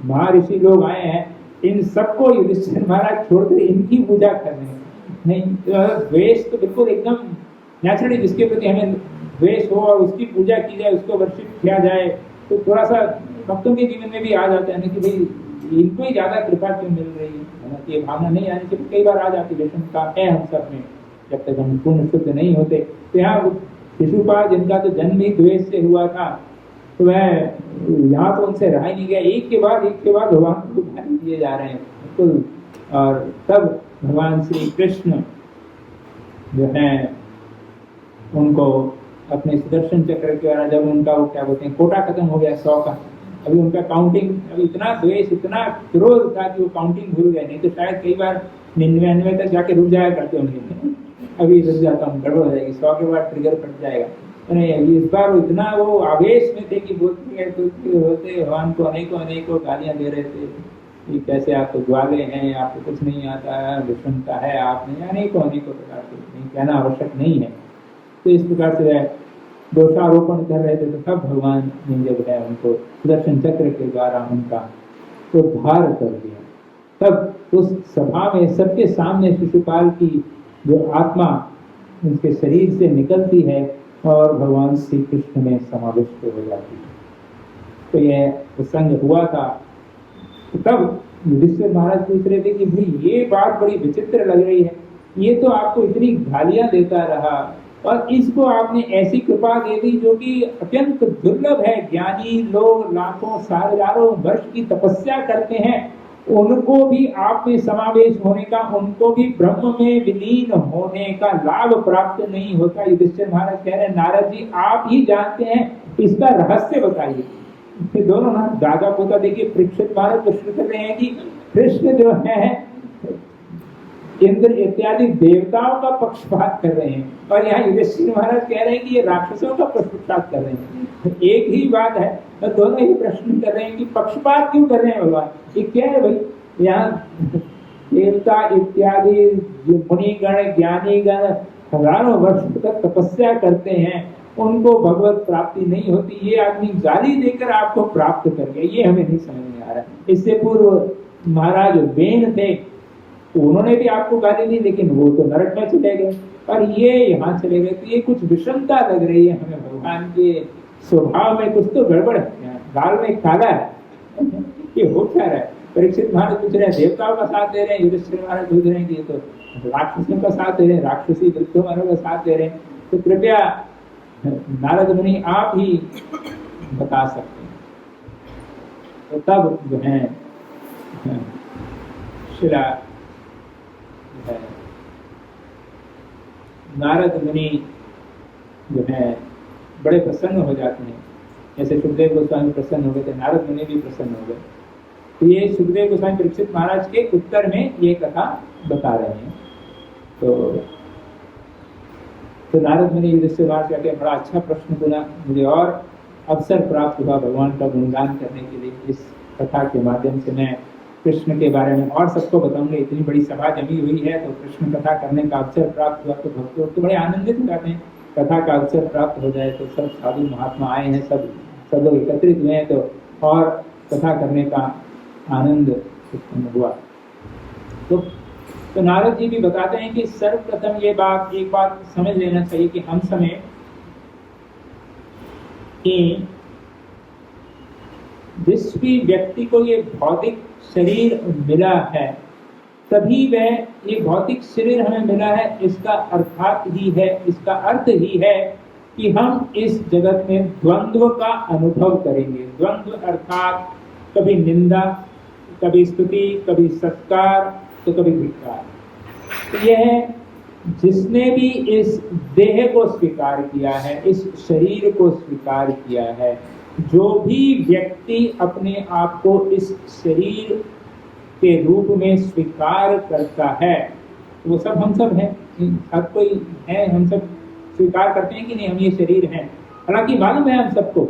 महर्षि लोग आए हैं, इन सबको युधिष्ठिर महाराज छोड़कर इनकी पूजा कर रहे हैं। नहीं, द्वेष तो बिल्कुल एकदम नेचुरली, जिसके प्रति हमें द्वेष हो और उसकी पूजा की जाए, उसको वर्शिप किया जाए, तो थोड़ा सा भक्तों के जीवन में भी आ जाता है ना कि भाई इनको ही ज्यादा कृपा क्यों मिल रही है ना, कि ये भावना नहीं आनी चाहिए। कई बार आ जाती है, विषमता है हम सब में, जब तक हम पूर्ण शुद्ध नहीं होते। तो यहाँ शिशुपाल जिनका तो जन्म ही द्वेष से हुआ था, तो वह यहाँ तो उनसे रहा ही नहीं गया, एक के बाद भगवान को गाली दिए जा रहे हैं बिल्कुल। और तब भगवान श्री कृष्ण जो है उनको अपने सुदर्शन चक्र के द्वारा जब उनका वो क्या बोलते हैं कोटा खत्म हो गया 100 का, अभी उनका काउंटिंग, अभी इतना द्वेष इतना क्रोध था कि वो काउंटिंग भूल गए, नहीं तो शायद कई बार 99 तक जाके रुक जाया करते होंगे, अभी रुक जाता हूँ गड़बड़ हो जाएगी, 100 के बाद ट्रिगर फट जाएगा। नहीं, इस बार इतना वो आवेश में थे कि बोलते भगवान को अनेकों अनेकों गालियां दे रहे थे कि कैसे आप तो ग्वाले हैं, आपको कुछ नहीं आता है, विषमता है आप में, अनेकों अनेकों प्रकार से नहीं कहना आवश्यक नहीं है। तो इस प्रकार से दोषारोपण कर रहे थे, तो तब भगवान ने जब है उनको सुदर्शन चक्र के द्वारा उनका उद्धार कर दिया। तब उस सभा में सबके सामने शिशुपाल की जो आत्मा उनके शरीर से निकलती है और भगवान श्री कृष्ण में समाविष्ट हो जाती है। तो यह प्रसंग हुआ था। तब युधिष्ठिर महाराज पूछ रहे थे कि भाई ये बात बड़ी विचित्र लग रही है, ये तो आपको इतनी गालियां देता रहा और इसको आपने ऐसी कृपा दे दी जो कि अत्यंत दुर्लभ है। ज्ञानी लोग लाखों हजारों वर्ष की तपस्या करते हैं, उनको भी आप में समावेश होने का, उनको भी ब्रह्म में विलीन होने का लाभ प्राप्त नहीं होता। युधिष्ठिर महाराज कह रहे हैं नारद जी आप ही जानते हैं, इसका रहस्य बताइए। फिर दोनों ना दादा पोता देखिए परीक्षित महाराज प्रश्न कर रहे हैं कि कृष्ण जो है इंद्र इत्यादि देवताओं का पक्षपात कर रहे हैं, और यहाँ युधिष्ठिर महाराज कह रहे हैं कि ये राक्षसों का पक्षपात कर रहे हैं। एक ही बात है, तो दोनों ही प्रश्न कर रहे हैं कि पक्षपात क्यों कर रहे हैं भगवान, ये क्या है भाई। यहाँ देवता इत्यादि मुनिगण ज्ञानीगण हजारों वर्ष तक तपस्या करते हैं, उनको भगवत प्राप्ति नहीं होती, ये आदमी गाली देकर आपको प्राप्त कर गया, ये हमें नहीं समझ में आ रहा। इससे पूर्व महाराज वेन थे, उन्होंने भी आपको गाली दी, लेकिन वो तो नरक में चले गए और ये यहाँ चले गए। तो ये कुछ विषमता लग रही है हमें, भगवान के स्वभाव में कुछ तो गड़बड़ है, दाल में काला है, ये हो क्या रहा है। परीक्षित महाराज पूछ रहे हैं देवताओं का साथ दे रहे हैं, युधिष्ठिर महाराज पूछ रहे हैं कि ये तो राक्षसों का साथ दे रहे हैं, राक्षसी वृद्धों का साथ दे रहे हैं। तो कृपया नारद मुनि आप ही बता सकते हैं। तो तब जो है शिला नारद मुनि जो है बड़े प्रसन्न हो जाते हैं, जैसे सुखदेव गोस्वामी प्रसन्न हो गए थे, नारद मुनि भी प्रसन्न हो गए। तो ये सुखदेव गोस्वामी परीक्षित महाराज के उत्तर में ये कथा बता रहे हैं। तो नारद मुनि युधिष्ठिर महाराज जाके बड़ा अच्छा प्रश्न पूछा, मुझे और अवसर प्राप्त हुआ भगवान का गुणगान करने के लिए। इस कथा के माध्यम से मैं कृष्ण के बारे में और सबको बताऊंगा, इतनी बड़ी सभा जमी हुई है तो कृष्ण कथा करने का अवसर प्राप्त हुआ, तो भक्त तो बड़े आनंदित हो जाते हैं। कथा का अवसर प्राप्त हो जाए तो सब साधु महात्मा आए हैं, सब लोग एकत्रित हुए हैं, तो और कथा करने का आनंद उत्पन्न हुआ। तो नारद जी भी बताते हैं कि सर्वप्रथम एक बात समझ लेना चाहिए कि हम समय कि जिस भी व्यक्ति को ये भौतिक शरीर मिला है, तभी वह ये भौतिक शरीर हमें मिला है, इसका इसका अर्थ ही है कि हम इस जगत में द्वंद्व का अनुभव करेंगे। द्वंद्व अर्थात कभी निंदा, कभी स्तुति, कभी सत्कार, तो कभी धिक्कार। तो यह जिसने भी इस देह को स्वीकार किया है, इस शरीर को स्वीकार किया है, जो भी व्यक्ति अपने आप को इस शरीर के रूप में स्वीकार करता है, वो सब हम सब हैं, हर कोई है, हम सब स्वीकार करते हैं कि नहीं हम ये शरीर हैं। हालांकि मालूम है हम सबको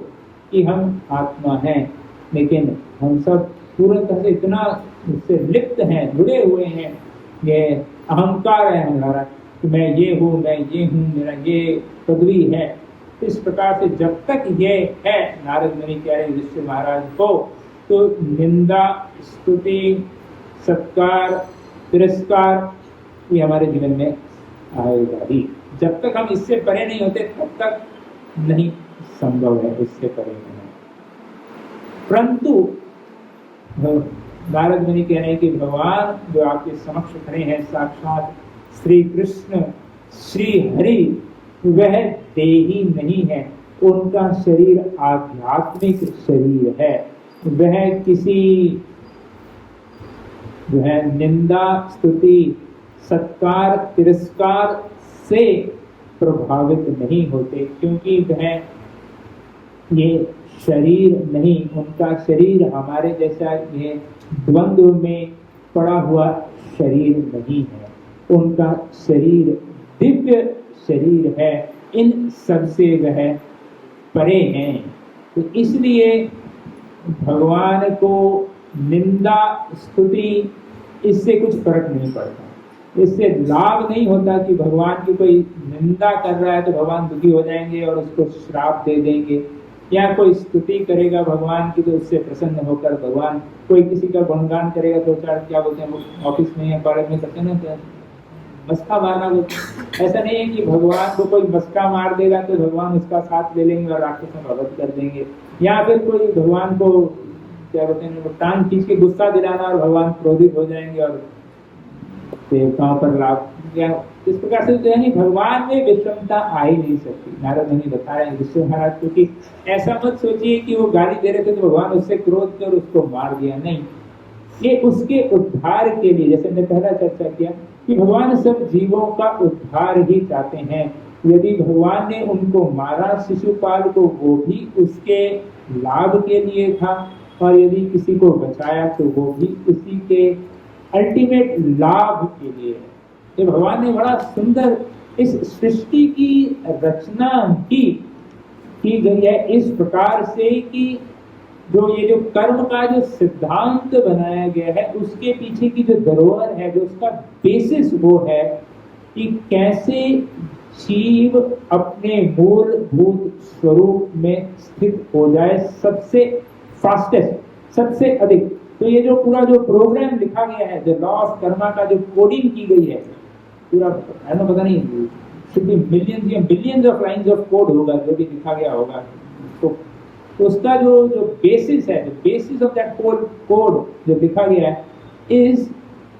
कि हम आत्मा हैं, लेकिन हम सब पूर्ण तरह से इतना उससे लिप्त हैं, जुड़े हुए हैं, ये अहंकार है हमारा कि मैं ये हूँ, मेरा ये पदवी है। इस प्रकार से जब तक ये है, नारद मुनि कह रहे युधिष्ठिर महाराज को, तो निंदा, स्तुति, सत्कार, तिरस्कार ये हमारे जीवन में आएगा ही। जब तक हम इससे परे नहीं होते तब तक नहीं संभव है इससे परे होना। परंतु नारद मुनि कह रहे हैं कि भगवान जो आपके समक्ष खड़े हैं, साक्षात श्री कृष्ण, श्री हरि, वह देही नहीं है, उनका शरीर आध्यात्मिक शरीर है। वह किसी जो है निंदा, स्तुति, सत्कार, तिरस्कार से प्रभावित नहीं होते, क्योंकि वह ये शरीर नहीं, उनका शरीर हमारे जैसा ये द्वंद्व में पड़ा हुआ शरीर नहीं है, उनका शरीर दिव्य शरीर है, इन सब से वह परे हैं। तो इसलिए भगवान को निंदा स्तुति इससे कुछ फर्क नहीं पड़ता, इससे लाभ नहीं होता कि भगवान की कोई निंदा कर रहा है तो भगवान दुखी हो जाएंगे और उसको श्राप दे देंगे, या कोई स्तुति करेगा भगवान की तो उससे प्रसन्न होकर भगवान, कोई किसी का गुणगान करेगा तो चार क्या बोलते हैं ऑफिस में या कॉलेज में करते हैं ना, मस्का मारना बोलते। ऐसा नहीं है कि भगवान को कोई मस्का मार देगा तो भगवान उसका साथ ले लेंगे और राक्षस में भगत कर देंगे, या फिर कोई भगवान को क्या बोलते हैं टांग खींच के गुस्सा दिलाना और भगवान क्रोधित हो जाएंगे और देवताओं पर लाभ, या इस प्रकार से तो नहीं, भगवान में विषमता आ ही नहीं सकती। नारद मुनि बता रहे हैं विश्व महाराज को कि ऐसा मत सोचिए कि वो गाली दे रहे थे तो भगवान उससे क्रोध कर उसको मार दिया, नहीं, ये उसके उद्धार के लिए, जैसे मैंने पहला चर्चा किया कि भगवान सब जीवों का उद्धार ही चाहते हैं। यदि भगवान ने उनको मारा शिशुपाल को, वो भी उसके लाभ के लिए था, और यदि किसी को बचाया तो वो भी उसी के अल्टीमेट लाभ के लिए है। तो भगवान ने बड़ा सुंदर इस सृष्टि की रचना की गई है इस प्रकार से कि जो कर्म का जो सिद्धांत बनाया गया है उसके पीछे की जो धरोहर है, जो उसका बेसिस वो है कि कैसे जीव अपने मूलभूत स्वरूप में स्थित हो जाए सबसे फास्टेस्ट, सबसे अधिक। तो ये जो पूरा जो प्रोग्राम लिखा गया है, जो लॉ ऑफ कर्मा का जो कोडिंग की गई है, पूरा पता नहीं शुड बी मिलियंस या billions of lines of code होगा जो भी लिखा गया होगा, तो उसका जो बेसिस है, बेसिस ऑफ दैट कोड जो लिखा गया है is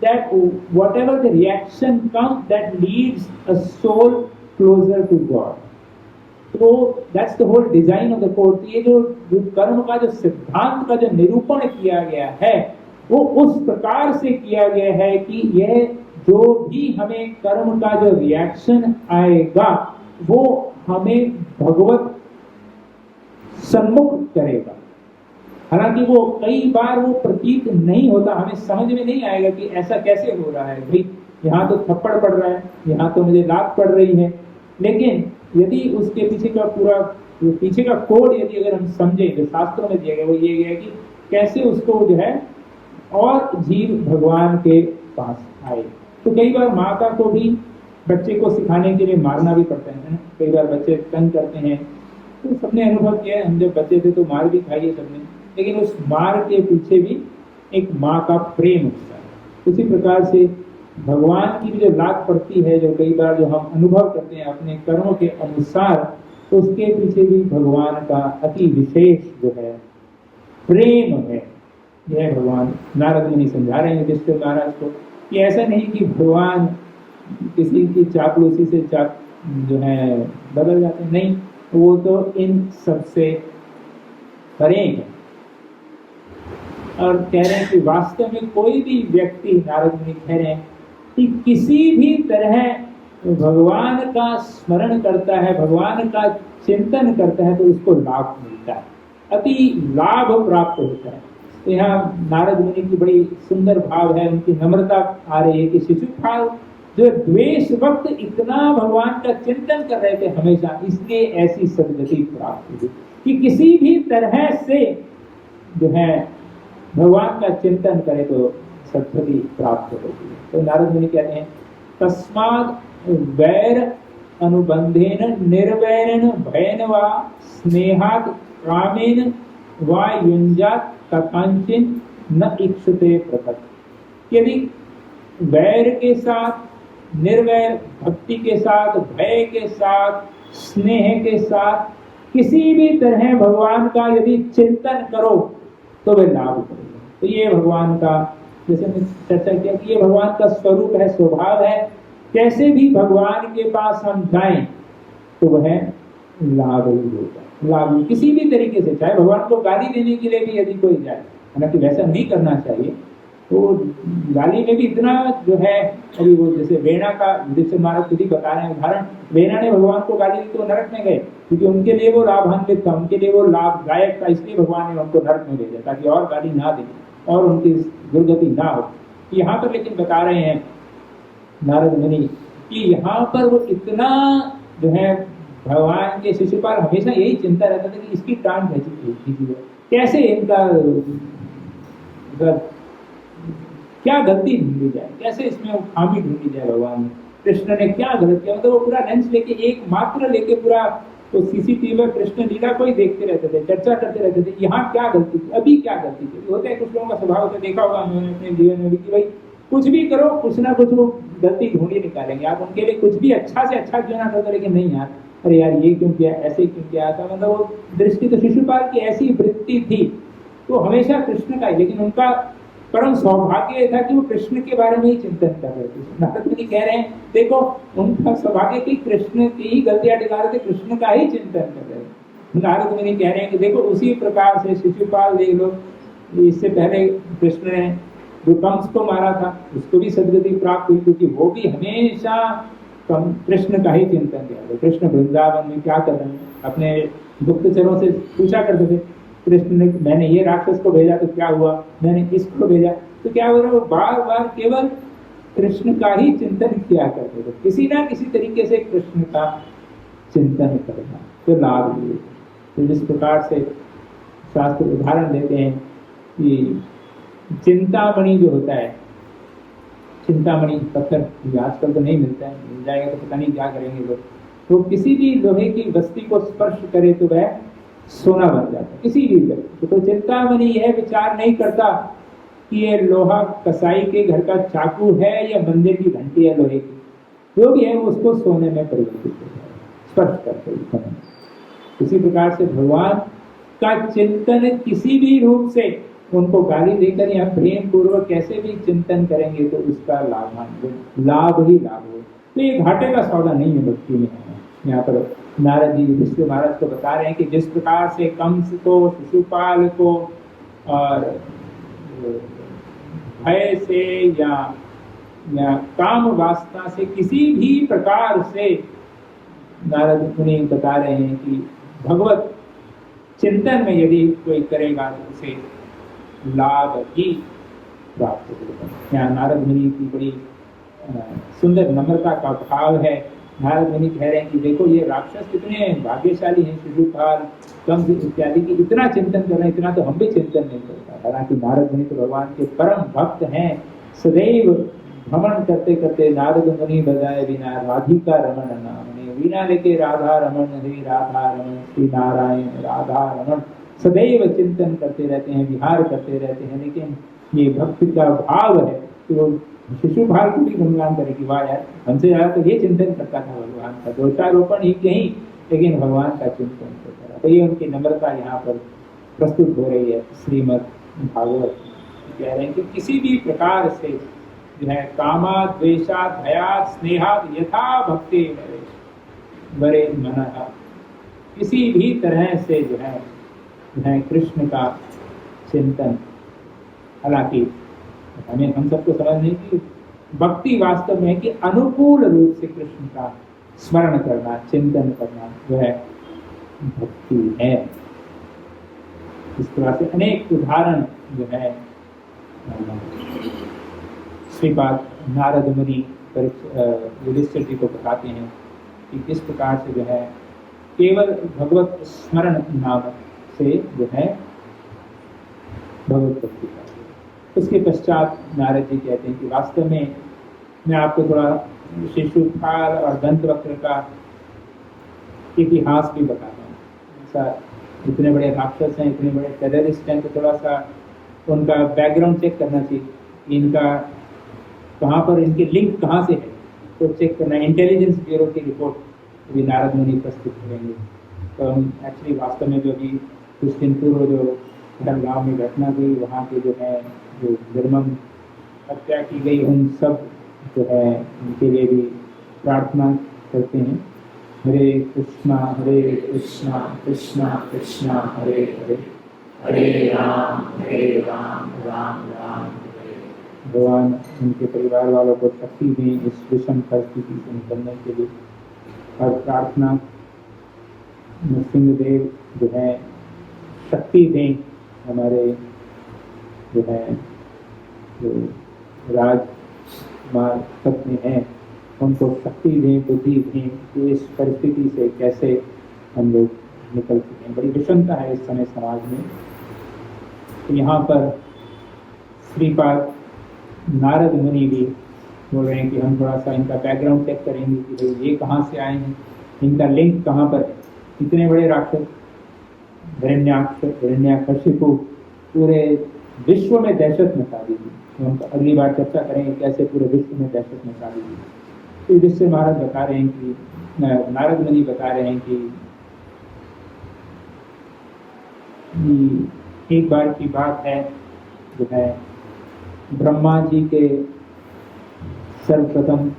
that whatever the reaction comes that leads a soul closer to God. तो that's the whole design of the code. ये जो कर्म का जो सिद्धांत का जो निरूपण किया गया है वो उस प्रकार से किया गया है कि यह जो भी हमें कर्म का जो रिएक्शन आएगा वो हमें भगवत सम्मुख करेगा। हालांकि वो कई बार वो प्रतीत नहीं होता, हमें समझ में नहीं आएगा कि ऐसा कैसे हो रहा है, भाई यहाँ तो थप्पड़ पड़ रहा है, यहाँ तो मुझे लात पड़ रही है, लेकिन यदि उसके पीछे का पूरा पीछे का कोड यदि अगर हम समझें, जो शास्त्रों में दिया गया वो ये गया कि कैसे उसको जो है और जीव भगवान के पास आए। तो कई बार माता को भी बच्चे को सिखाने के लिए मारना भी पड़ता है ना, कई बार बच्चे तंग करते हैं, तो सबने अनुभव किया है, हम जब बच्चे थे तो मार भी खाई है सबने, लेकिन उस मार के पीछे भी एक माँ का प्रेम होता है। उसी प्रकार से भगवान की भी जो लात पड़ती है, जो कई बार जो हम अनुभव करते हैं अपने कर्मों के अनुसार, तो उसके पीछे भी भगवान का अति विशेष जो है प्रेम है। यह भगवान नारद मुनि समझा रहे हैं युधिष्ठिर महाराज को कि ऐसा नहीं कि भगवान किसी की चापलूसी से जो है बदल जाते हैं, नहीं, वो तो इन सबसे परे है। और कह रहे हैं कि वास्तव में कोई भी व्यक्ति, नारद मुनि कह रहे हैं कि किसी भी तरह भगवान का स्मरण करता है, भगवान का चिंतन करता है तो उसको लाभ मिलता है, अति लाभ प्राप्त होता है। तो यहाँ नारद मुनि की बड़ी सुंदर भाव है, उनकी नम्रता आ रही है कि शिशुपाल जो द्वेष वक्त इतना भगवान का चिंतन कर रहे थे हमेशा, इसलिए ऐसी सदगति प्राप्त हुई कि किसी भी तरह से जो है भगवान का चिंतन करे तो सदगति प्राप्त होती है। तो नारद मुनि कहते हैं तस्माद् वैर अनुबंधेन निर्वैरेण भयेन वा स्नेहात् कामेन वा युञ्जात् कथंचिन न इक्षुते पृथक्। यदि वैर के साथ, निर्वैर भक्ति के साथ, भय के साथ, स्नेह के साथ किसी भी तरह भगवान का यदि चिंतन करो तो वे लाभ करेगा। तो ये भगवान का, जैसे मैंने चर्चा किया कि ये भगवान का स्वरूप है, स्वभाव है, कैसे भी भगवान के पास हम जाएं तो वह लाभ ही होगा। लाभ किसी भी तरीके से, चाहे भगवान को गाली देने के लिए भी यदि कोई जाए, हालांकि वैसा नहीं करना चाहिए, तो गाली में भी इतना जो है, अभी वो जैसे वेणा का युधिष्ठिर महाराज खुद ही बता रहे हैं उदाहरण, वेणा ने भगवान को गाली दी तो नरक में गए, क्योंकि उनके लिए वो लाभान्वित था, उनके लिए वो लाभदायक था, इसलिए भगवान ने उनको नरक में भेजा ताकि और गाली ना दे और उनकी दुर्गति ना हो। यहाँ पर लेकिन बता रहे हैं नारद मुनि कि यहाँ पर वो इतना जो है, भगवान के शिशुपाल हमेशा यही चिंता रहता था कि इसकी टांग खींची है, कैसे इनका क्या गलती ढूंढी जाए, कैसे इसमें खामी ढूंढी जाए। भगवान ने, कृष्ण ने क्या गलत किया, मतलब वो पूरा लेंस लेके, एक मात्र लेके पूरा तो सीसीटीवी में कृष्ण लीला को ही देखते रहते थे, चर्चा करते रहते थे, यहाँ क्या गलती थी, अभी क्या गलती थी। होता है कुछ लोगों का स्वभाव होता है, देखा होगा उन्होंने अपने जीवन में भी कि भाई कुछ भी करो, कुछ ना कुछ वो गलती ढूंढी निकालेंगे। आप उनके लिए कुछ भी अच्छा से अच्छा क्यों ना करो, लेकिन नहीं यार, अरे यार ये क्यों किया, ऐसे क्यों किया था, मतलब वो दृष्टि तो शिशुपाल की ऐसी वृत्ति थी, तो हमेशा कृष्ण का ही, लेकिन उनका परम सौभाग्य था कि वो कृष्ण के बारे में ही चिंतन कर रहे थे। नारद मुनि कह रहे हैं देखो उनका सौभाग्य की कृष्ण की ही गलतियां दिखा रहे थे, कृष्ण का ही चिंतन कर रहे थे। नारद मुनि कह रहे हैं कि देखो उसी प्रकार से शिशुपाल देख लो, इससे पहले कृष्ण ने जो कंस को मारा था उसको भी सदगति प्राप्त हुई, क्योंकि वो भी हमेशा कृष्ण का ही चिंतन किया। कृष्ण वृंदावन में क्या कर रहे हैं, अपने गुप्तचरों से पूछा करते थे, कृष्ण ने मैंने ये राक्षस को भेजा तो क्या हुआ, मैंने इसको भेजा तो क्या हुआ, वो बार बार केवल कृष्ण का ही चिंतन किया करते थे, किसी ना किसी तरीके से कृष्ण का चिंतन करना तो लाभ लिए। तो जिस प्रकार से शास्त्र उदाहरण देते हैं कि चिंतामणि जो होता है, चिंतामणि पत्थर आजकल तो नहीं मिलता है, मिल जाएगा तो पता नहीं क्या करेंगे लोग, तो किसी भी लोहे की वस्तु को स्पर्श करे तो वह सोना बन जाता है, किसी भी व्यक्ति। तो चिंतामणि यह विचार नहीं करता कि ये लोहा कसाई के घर का चाकू है या मंदिर की घंटी है लोहे की, जो भी है उसको सोने में परिवर्तित हो जाए स्पर्श करते। इसी प्रकार से भगवान का चिंतन किसी भी रूप से, उनको गाली देकर या प्रेम पूर्वक कैसे भी चिंतन करेंगे तो उसका लाभ ही लाभ हो। तो ये घाटे का सौदा नहीं है भक्ति में। यहाँ पर नारद जी युधिष्ठिर महाराज को बता रहे हैं कि जिस प्रकार से कंस को, शिशुपाल को और भय से या काम वासना से किसी भी प्रकार से नारद मुनि बता रहे हैं कि भगवत चिंतन में यदि कोई करेगा तो उसे लाभ ही प्राप्त होगा। यहाँ नारद मुनि की बड़ी सुंदर नम्रता का भाव है। नारद मुनि कह रहे हैं कि देखो ये राक्षस कितने भाग्यशाली हैं, शिशुपाल, कंस इत्यादि की इतना चिंतन कर रहे हैं, इतना तो हम भी चिंतन नहीं करता। हालांकि नारद मुनि तो भगवान के परम भक्त हैं, सदैव भ्रमण करते करते नारद मुनि बजाए वीणा राधिका रमण नाम, वीणा लेके राधा रमण, हे राधा रमण, श्री नारायण राधा रमण, सदैव चिंतन करते रहते हैं, विहार करते रहते हैं। लेकिन ये भक्ति का भाव है तो शिशुपाल को भी गुणगान करे कि वाह यार, हमसे ज्यादा तो ये चिंतन करता था भगवान का, दोषारोपण ही नहीं लेकिन भगवान का चिंतन करता था। तो ये उनकी नम्रता यहाँ पर प्रस्तुत हो रही है। श्रीमद् भागवत कह रहे हैं कि किसी भी प्रकार से जो है कामा द्वेषा भया स्नेहा यथा भक्ति वरे मन, किसी भी तरह से जो है कृष्ण का चिंतन। हालांकि हमें हम सबको समझने की भक्ति वास्तव में कि अनुकूल रूप से कृष्ण का स्मरण करना, चिंतन करना वह भक्ति है। इस तरह से अनेक उदाहरण जो है श्रीपाद नारद मुनि युधिष्ठिर जी को बताते हैं कि किस प्रकार से जो है केवल भगवत स्मरण नाम से जो है भगवत भक्ति का। उसके पश्चात नारद जी कहते हैं कि वास्तव में मैं आपको थोड़ा शिशुपाल और दंतवक्र का इतिहास भी बताता हूँ। ऐसा इतने बड़े राक्षस हैं, इतने बड़े टेररिस्ट हैं, तो थोड़ा सा उनका बैकग्राउंड चेक करना चाहिए, इनका कहाँ पर, इनके लिंक कहाँ से है तो चेक करना। इंटेलिजेंस ब्यूरो की रिपोर्ट भी नारद मुनि प्रस्तुत करेंगे। तो हम एक्चुअली वास्तव में जो भी कुछ दिन पूर्व जो गाँव में घटना हुई, वहाँ के जो है जो निर्मम हत्या की गई, उन सब जो है उनके लिए भी प्रार्थना करते हैं। हरे कृष्णा कृष्णा कृष्णा हरे हरे, हरे राम राम राम हरे भगवान उनके परिवार वालों को शक्ति दें इस विषम परिस्थिति से निकलने के लिए। और प्रार्थना नरसिंहदेव जो है शक्ति दें हमारे जो है जो राजकुमार पत्नी हैं उनको शक्ति दें, बुद्धि दें कि इस परिस्थिति से कैसे हम लोग निकल सकें। बड़ी विषमता है इस समय समाज में। तो यहाँ पर श्रीपाद नारद मुनि भी बोल रहे हैं कि हम थोड़ा सा इनका बैकग्राउंड चेक करेंगे कि भाई ये कहाँ से आए हैं, इनका लिंक कहाँ पर है। इतने बड़े राक्षस हिरण्यकशिपु पूरे विश्व में दहशत मचा दी थी। तो हम अगली बार चर्चा करेंगे कैसे पूरे विश्व में दहशत मचा दी थी। तो जिससे महाराज बता रहे हैं कि नारद मुनि बता रहे हैं कि एक बार की बात है जो है ब्रह्मा जी के सर्वप्रथम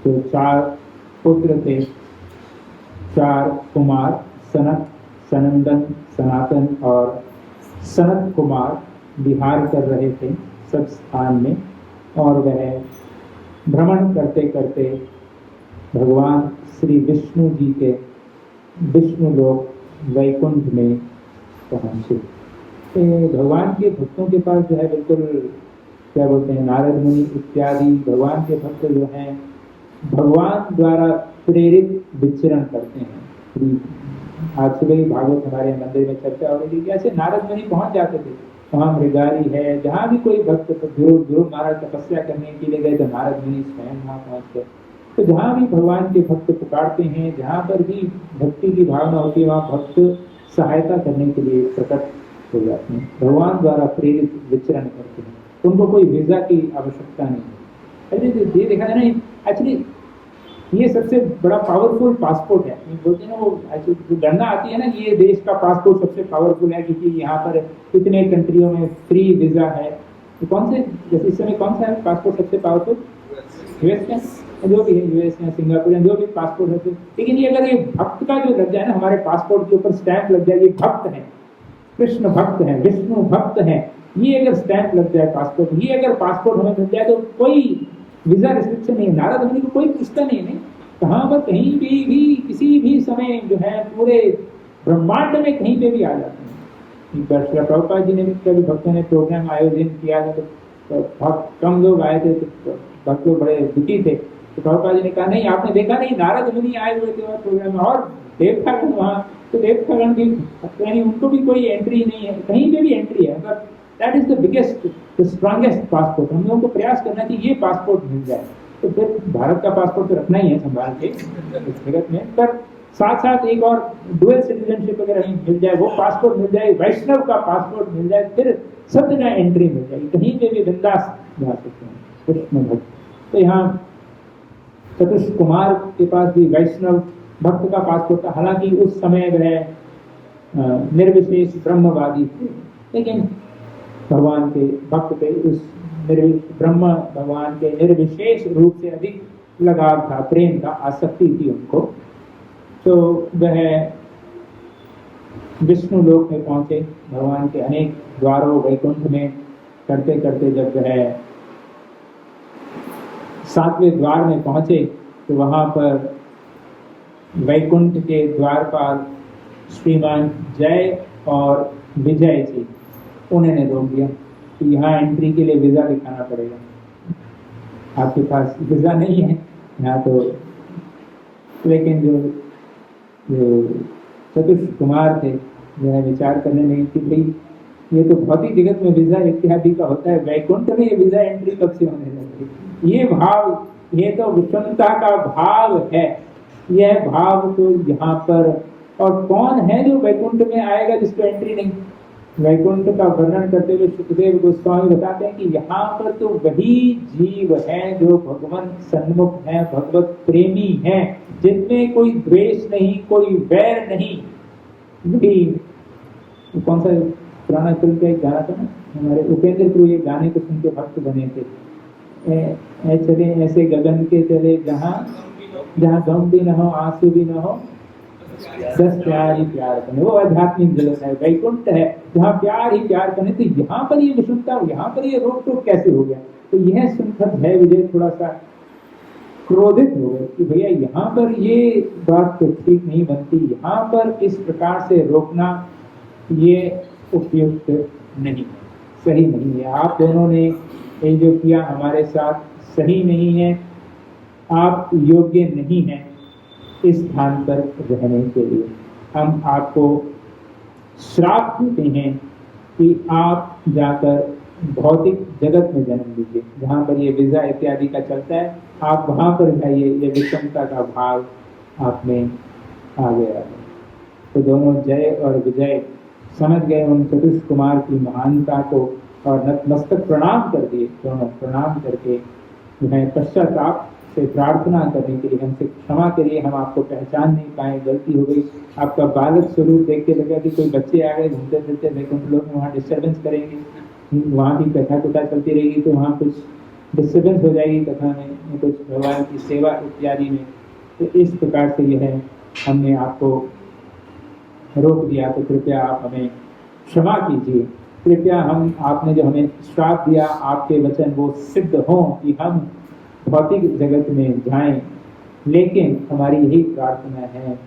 तो 4 पुत्र थे, 4 कुमार सनक, सनंदन, सनातन और सनत कुमार विहार कर रहे थे सब स्थान में। और वह भ्रमण करते करते भगवान श्री विष्णु जी के विष्णु लोक वैकुंठ में पहुंचे। भगवान के भक्तों के पास जो है बिल्कुल क्या बोलते हैं नारद मुनि इत्यादि भगवान के भक्त जो हैं भगवान द्वारा प्रेरित विचरण करते हैं। आज सुबह ही भागवत हमारे मंदिर में चर्चा हो रही थी कैसे नारद मुनि पहुंच जाते थे। वहाँ मृगारी है, जहाँ भी कोई भक्त ध्रुव महाराज तपस्या करने के लिए गए तो नारद मुनि स्वयं वहाँ पहुँच गए। तो जहाँ भी भगवान के भक्त पुकारते हैं, जहाँ पर भी भक्ति की भावना होती है वहाँ भक्त सहायता करने के लिए प्रकट हो जाते हैं, भगवान द्वारा प्रेरित विचरण करते हैं। उनको कोई वीजा की आवश्यकता नहीं है। ये देखा है ना, एक्चुअली ये सबसे बड़ा पावरफुल पासपोर्ट है। बोलते हैं ना वो जो गणना आती है ना कि ये देश का पासपोर्ट सबसे पावरफुल है क्योंकि यहाँ पर कितने कंट्रियों में फ्री वीजा है। तो कौन से जैसे इस समय कौन सा है पासपोर्ट सबसे पावरफुल? यूएस में जो भी है, यूएस में सिंगापुर में जो भी पासपोर्ट है। लेकिन ये अगर ये भक्त का जो लग जाए ना हमारे पासपोर्ट के ऊपर स्टैंप लग जाए, ये भक्त है, कृष्ण भक्त है, विष्णु भक्त है, ये अगर स्टैंप लग जाए पासपोर्ट, ये अगर पासपोर्ट हमें मिल जाए तो कोई वीजा रिस्ट्रिक्शन नहीं है। नारद मुनि को कोई पूछता नहीं है। कहाँ पर कहीं पे भी किसी भी समय जो है पूरे ब्रह्मांड में कहीं पे भी आ जाते हैं। प्रभुपाद जी ने भी कभी भक्तों ने प्रोग्राम आयोजन किया था तो बहुत कम लोग आए थे, तो भक्त लोग बड़े दुखी थे। तो प्रभुपाद जी ने कहा नहीं आपने देखा नहीं नारद मुनि आए हुए थे वहाँ प्रोग्राम में और देवतागण वहाँ, तो देवतागण भी यानी उनको भी कोई एंट्री नहीं है, कहीं पे भी एंट्री है। मतलब that is the biggest the strongest passport. हम लोगों को प्रयास करना चाहिए ये पासपोर्ट मिल जाए। तो फिर भारत का पासपोर्ट तो रखना ही है संभाल के इस जगत में, पर साथ साथ एक और डुअल सिटीजनशिप अगर कहीं मिल जाए, वो पासपोर्ट मिल जाए, वैष्णव का पासपोर्ट मिल जाए, फिर सब जगह एंट्री मिल जाएगी, कहीं पे भी बिंदास जा सकते हैं कृष्ण भक्त। तो यहाँ चतुष कुमार के पास भी वैष्णव भक्त का पासपोर्ट था। हालांकि उस समय वह निर्विशेष ब्रह्मवादी थे, लेकिन भगवान के भक्त पे उस ब्रह्म भगवान के निर्विशेष रूप से अधिक लगाव था, प्रेम था, आसक्ति थी उनको। तो वह विष्णु लोक में पहुंचे, भगवान के अनेक द्वारों वैकुंठ में करते करते जब वह 7वें द्वार में पहुंचे तो वहां पर वैकुंठ के द्वारपाल श्रीमान जय और विजय जी उन्होंने रोक दिया कि यहाँ एंट्री के लिए वीजा दिखाना पड़ेगा, आपके पास वीजा नहीं है यहाँ तो। लेकिन जो चतुष कुमार थे जो विचार करने लगे कि भाई ये तो भौतिक जगत में वीजा इत्यादि का होता है, वैकुंठ में ये वीजा एंट्री कब से होने लगी? ये भाव, ये तो विषमता का भाव है, यह भाव तो यहाँ पर। और कौन है जो वैकुंठ में आएगा जिसको एंट्री नहीं? वैकुंठ का वर्णन करते हुए सुखदेव गोस्वामी बताते हैं कि यहाँ पर तो वही जीव है जो भगवान सन्मुख है, भगवत प्रेमी है, जिनमें कोई द्वेष नहीं, कोई वैर नहीं। वही कौन सा पुराना फिल्म का एक गाना था ना, हमारे उपेंद्र प्रभु ये गाने को सुन के भक्त बने थे, चले ऐसे गगन के चले जहाँ गम भी न हो आंसू भी न हो, बस प्यार ही प्यार करने। वो आध्यात्मिक जगत है, वैकुंठ है, जहाँ प्यार ही प्यार करने। तो यहाँ पर ये विषमता, यहाँ पर ये रोक टोक कैसे हो गया? तो यह सुनकर जय विजय थोड़ा सा क्रोधित हो गए कि भैया यहाँ पर ये बात तो ठीक नहीं बनती, यहाँ पर इस प्रकार से रोकना ये उपयुक्त नहीं, सही नहीं है। आप दोनों ने ये जो किया हमारे साथ सही नहीं है, आप योग्य नहीं हैं इस स्थान पर रहने के लिए। हम आपको श्राप देते हैं कि आप जाकर भौतिक जगत में जन्म लीजिए, जहाँ पर ये वीजा इत्यादि का चलता है, आप वहाँ पर जाइए। ये विषमता का भाव आप में आ गया है। तो दोनों जय और विजय समझ गए उन चतुष्क कुमार की महानता को और नतमस्तक प्रणाम कर दिए। दोनों प्रणाम करके मैं पश्चाताप से प्रार्थना करने के लिए, हमसे क्षमा करिए, हम आपको पहचान नहीं पाए, गलती हो गई। आपका बालक स्वरूप देख के लगा कि कोई बच्चे आ गए घूमते फिरते वैकुंठ लोक में, वहाँ डिस्टर्बेंस करेंगे, वहाँ की कथा चलती रहेगी तो वहाँ कुछ डिस्टर्बेंस हो जाएगी कथा में, कुछ भगवान की सेवा इत्यादि में। तो इस प्रकार से यह हमने आपको रोक दिया, तो कृपया आप हमें क्षमा कीजिए। कृपया हम आपने जो हमें श्राप दिया, आपके वचन वो सिद्ध हों कि हम भौतिक जगत में जाएं। लेकिन हमारी यही प्रार्थना है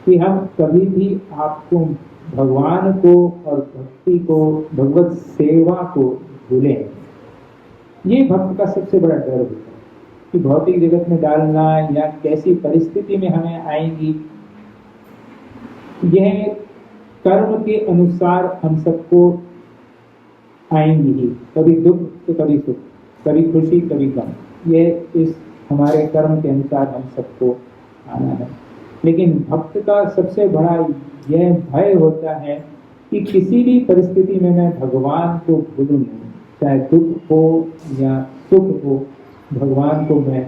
कि हम कभी भी आपको, भगवान को और भक्ति को, भगवत सेवा को भूलें। ये भक्त का सबसे बड़ा डर होता है कि भौतिक जगत में डालना या कैसी परिस्थिति में हमें आएंगी। यह कर्म के अनुसार हम सबको आएंगी ही, कभी दुख तो कभी सुख, कभी खुशी कभी गम, यह इस हमारे कर्म के अनुसार हम सबको आना है। लेकिन भक्त का सबसे बड़ा यह भय होता है कि किसी भी परिस्थिति में मैं भगवान को भूलूं नहीं, चाहे दुख हो या सुख हो, भगवान को मैं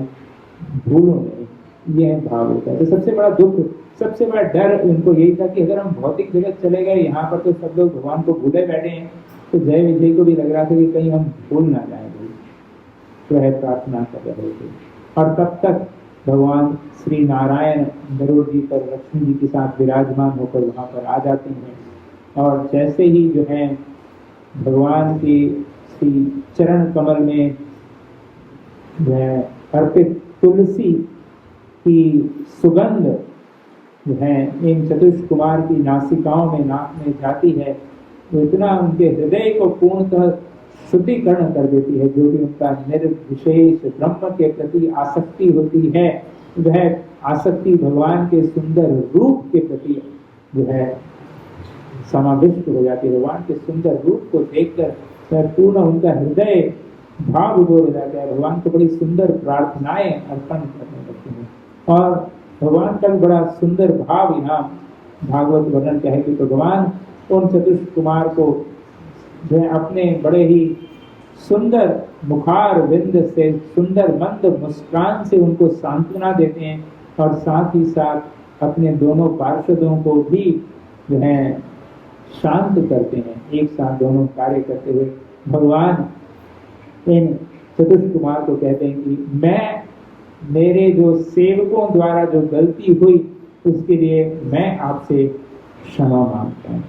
भूलूं नहीं, यह भाव होता है। तो सबसे बड़ा दुख, सबसे बड़ा डर उनको यही था कि अगर हम भौतिक जगत चले गए, यहाँ पर तो सब लोग भगवान को भूले बैठे हैं, तो जय विजय को भी लग रहा था कि कहीं हम भूल ना जाए, तो है प्रार्थना कर रहे थे। और तब तक भगवान श्री नारायण गरुड़ जी पर लक्ष्मी जी के साथ विराजमान होकर वहाँ पर आ जाते हैं। और जैसे ही जो है भगवान की श्री चरण कमल में जो है अर्पित तुलसी की सुगंध जो है इन चतुष्क कुमार की नासिकाओं में, नाक में जाती है, तो इतना उनके हृदय को पूर्णतः शुद्धिकरण कर देती है। जो भी उनका निर्विशेष ब्रह्म के प्रति आसक्ति होती है, वह आसक्ति भगवान के सुंदर रूप के प्रति जो है समाविष्ट हो जाती है। भगवान के सुंदर रूप को देखकर पूर्ण उनका हृदय भाव विभोर हो जाता है। भगवान को बड़ी सुंदर प्रार्थनाएं अर्पण करने लगते हैं। और भगवान का बड़ा सुंदर भाव यहाँ भागवत वर्णन क्या है कि भगवान उन चतुष्क कुमार को जो है अपने बड़े ही सुंदर मुखार विंद से, सुंदर मंद मुस्कान से उनको सांत्वना देते हैं। और साथ ही साथ अपने दोनों पार्षदों को भी जो है शांत करते हैं। एक साथ दोनों कार्य करते हुए भगवान इन चतुष्क कुमार को कहते हैं कि मैं, मेरे जो सेवकों द्वारा जो गलती हुई उसके लिए मैं आपसे क्षमा मांगता हूँ।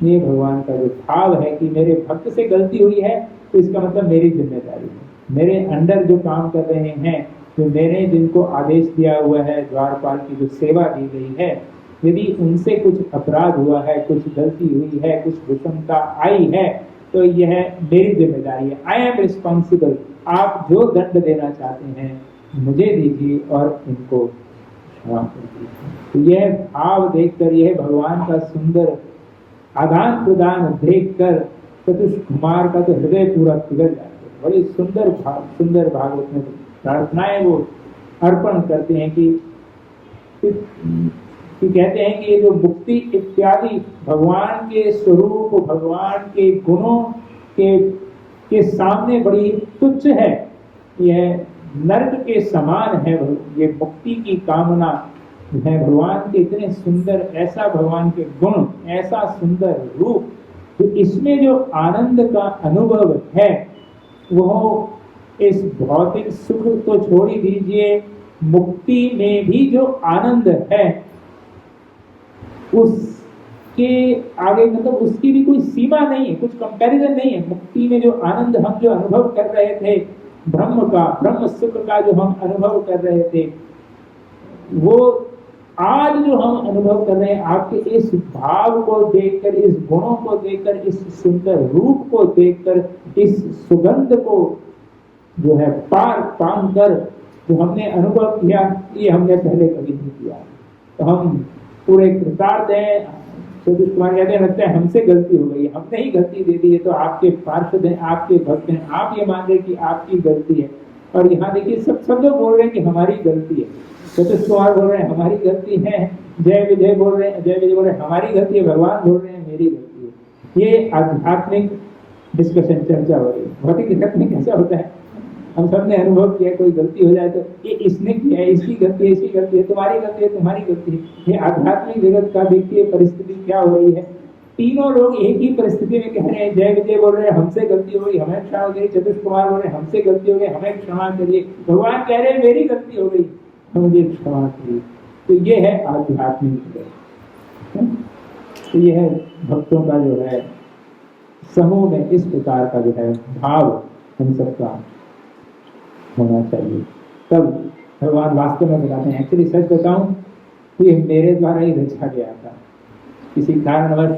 ये भगवान का जो भाव है कि मेरे भक्त से गलती हुई है तो इसका मतलब मेरी जिम्मेदारी है। मेरे अंडर जो काम कर रहे हैं, जो मैंने जिनको आदेश दिया हुआ है, द्वारपाल की जो सेवा दी गई है, यदि उनसे कुछ अपराध हुआ है, कुछ गलती हुई है, कुछ विषमता आई है, तो यह मेरी जिम्मेदारी है। I am responsible. आप जो दंड देना चाहते हैं मुझे दीजिए और इनको क्षमा कर दीजिए। तो यह भाव देखकर, यह भगवान का सुंदर आदान प्रदान देखकर चतुष्क कुमार का तो हृदय पूरा पिघल जाता है। बड़ी सुंदर भागवत में प्रार्थनाएं वो अर्पण करते हैं कि कहते हैं कि ये जो मुक्ति इत्यादि भगवान के स्वरूप, भगवान के गुणों के सामने बड़ी तुच्छ है। यह नर्क के समान है। ये मुक्ति की कामना है। भगवान के इतने सुंदर, ऐसा भगवान के गुण, ऐसा सुंदर रूप, तो इसमें जो आनंद का अनुभव है वो इस भौतिक सुख तो छोड़ ही दीजिए, मुक्ति में भी जो आनंद है के आगे मतलब उसकी भी कोई सीमा नहीं है, कुछ कंपैरिजन नहीं है। मुक्ति में जो आनंद हम जो अनुभव कर रहे थे, ब्रह्म सुख का जो हम अनुभव कर रहे थे, वो आज जो हम अनुभव कर रहे हैं आपके इस भाव को देखकर, इस गुणों को देखकर, इस सुंदर रूप को देखकर, इस सुगंध को जो है पान कर जो हमने अनुभव किया, ये हमने पहले कभी नहीं किया। तो हम पूरे कृतार्थ हैं। सतीश कुमार कहते हैं लगता है हमसे गलती हो गई, हमने ही गलती दे दी है। तो आपके पार्षद हैं, आपके भक्त हैं, आप ये मान रहे कि आपकी गलती है। और यहाँ देखिए सब लोग बोल रहे हैं कि हमारी गलती है। सतीश कुमार बोल रहे हैं हमारी गलती है, जय विजय बोल रहे हैं हमारी गलती है, भगवान बोल रहे हैं मेरी गलती है। ये आध्यात्मिक डिस्कशन चर्चा हो रही है। भौतिक जगत में कैसा होता है, हम सब ने अनुभव किया, कोई गलती हो जाए तो ये इसने किया है, इसकी गलती है, इसकी गलती है, तुम्हारी गलती है, तुम्हारी गलती है। ये आध्यात्मिक जगत का देखिए परिस्थिति क्या हो रही है। तीनों लोग एक ही परिस्थिति में कह रहे हैं, जय विजय बोल रहे हैं हमसे गलती हो गई, हमें क्षमा करिए, सतीश कुमार बोल रहे हैं हमसे गलती हो गई, हमें क्षमा करिए, भगवान कह रहे हैं मेरी गलती हो गई, मुझे क्षमा करिए। तो ये है आध्यात्मिक जगत। तो ये है भक्तों का जो है समूह में इस प्रकार का जो है भाव हम सबका होना चाहिए। तब भगवान वास्तव में बताते हैं। एक्चुअली सच बताऊं तो ये मेरे द्वारा ही रचा गया था। किसी कारणवश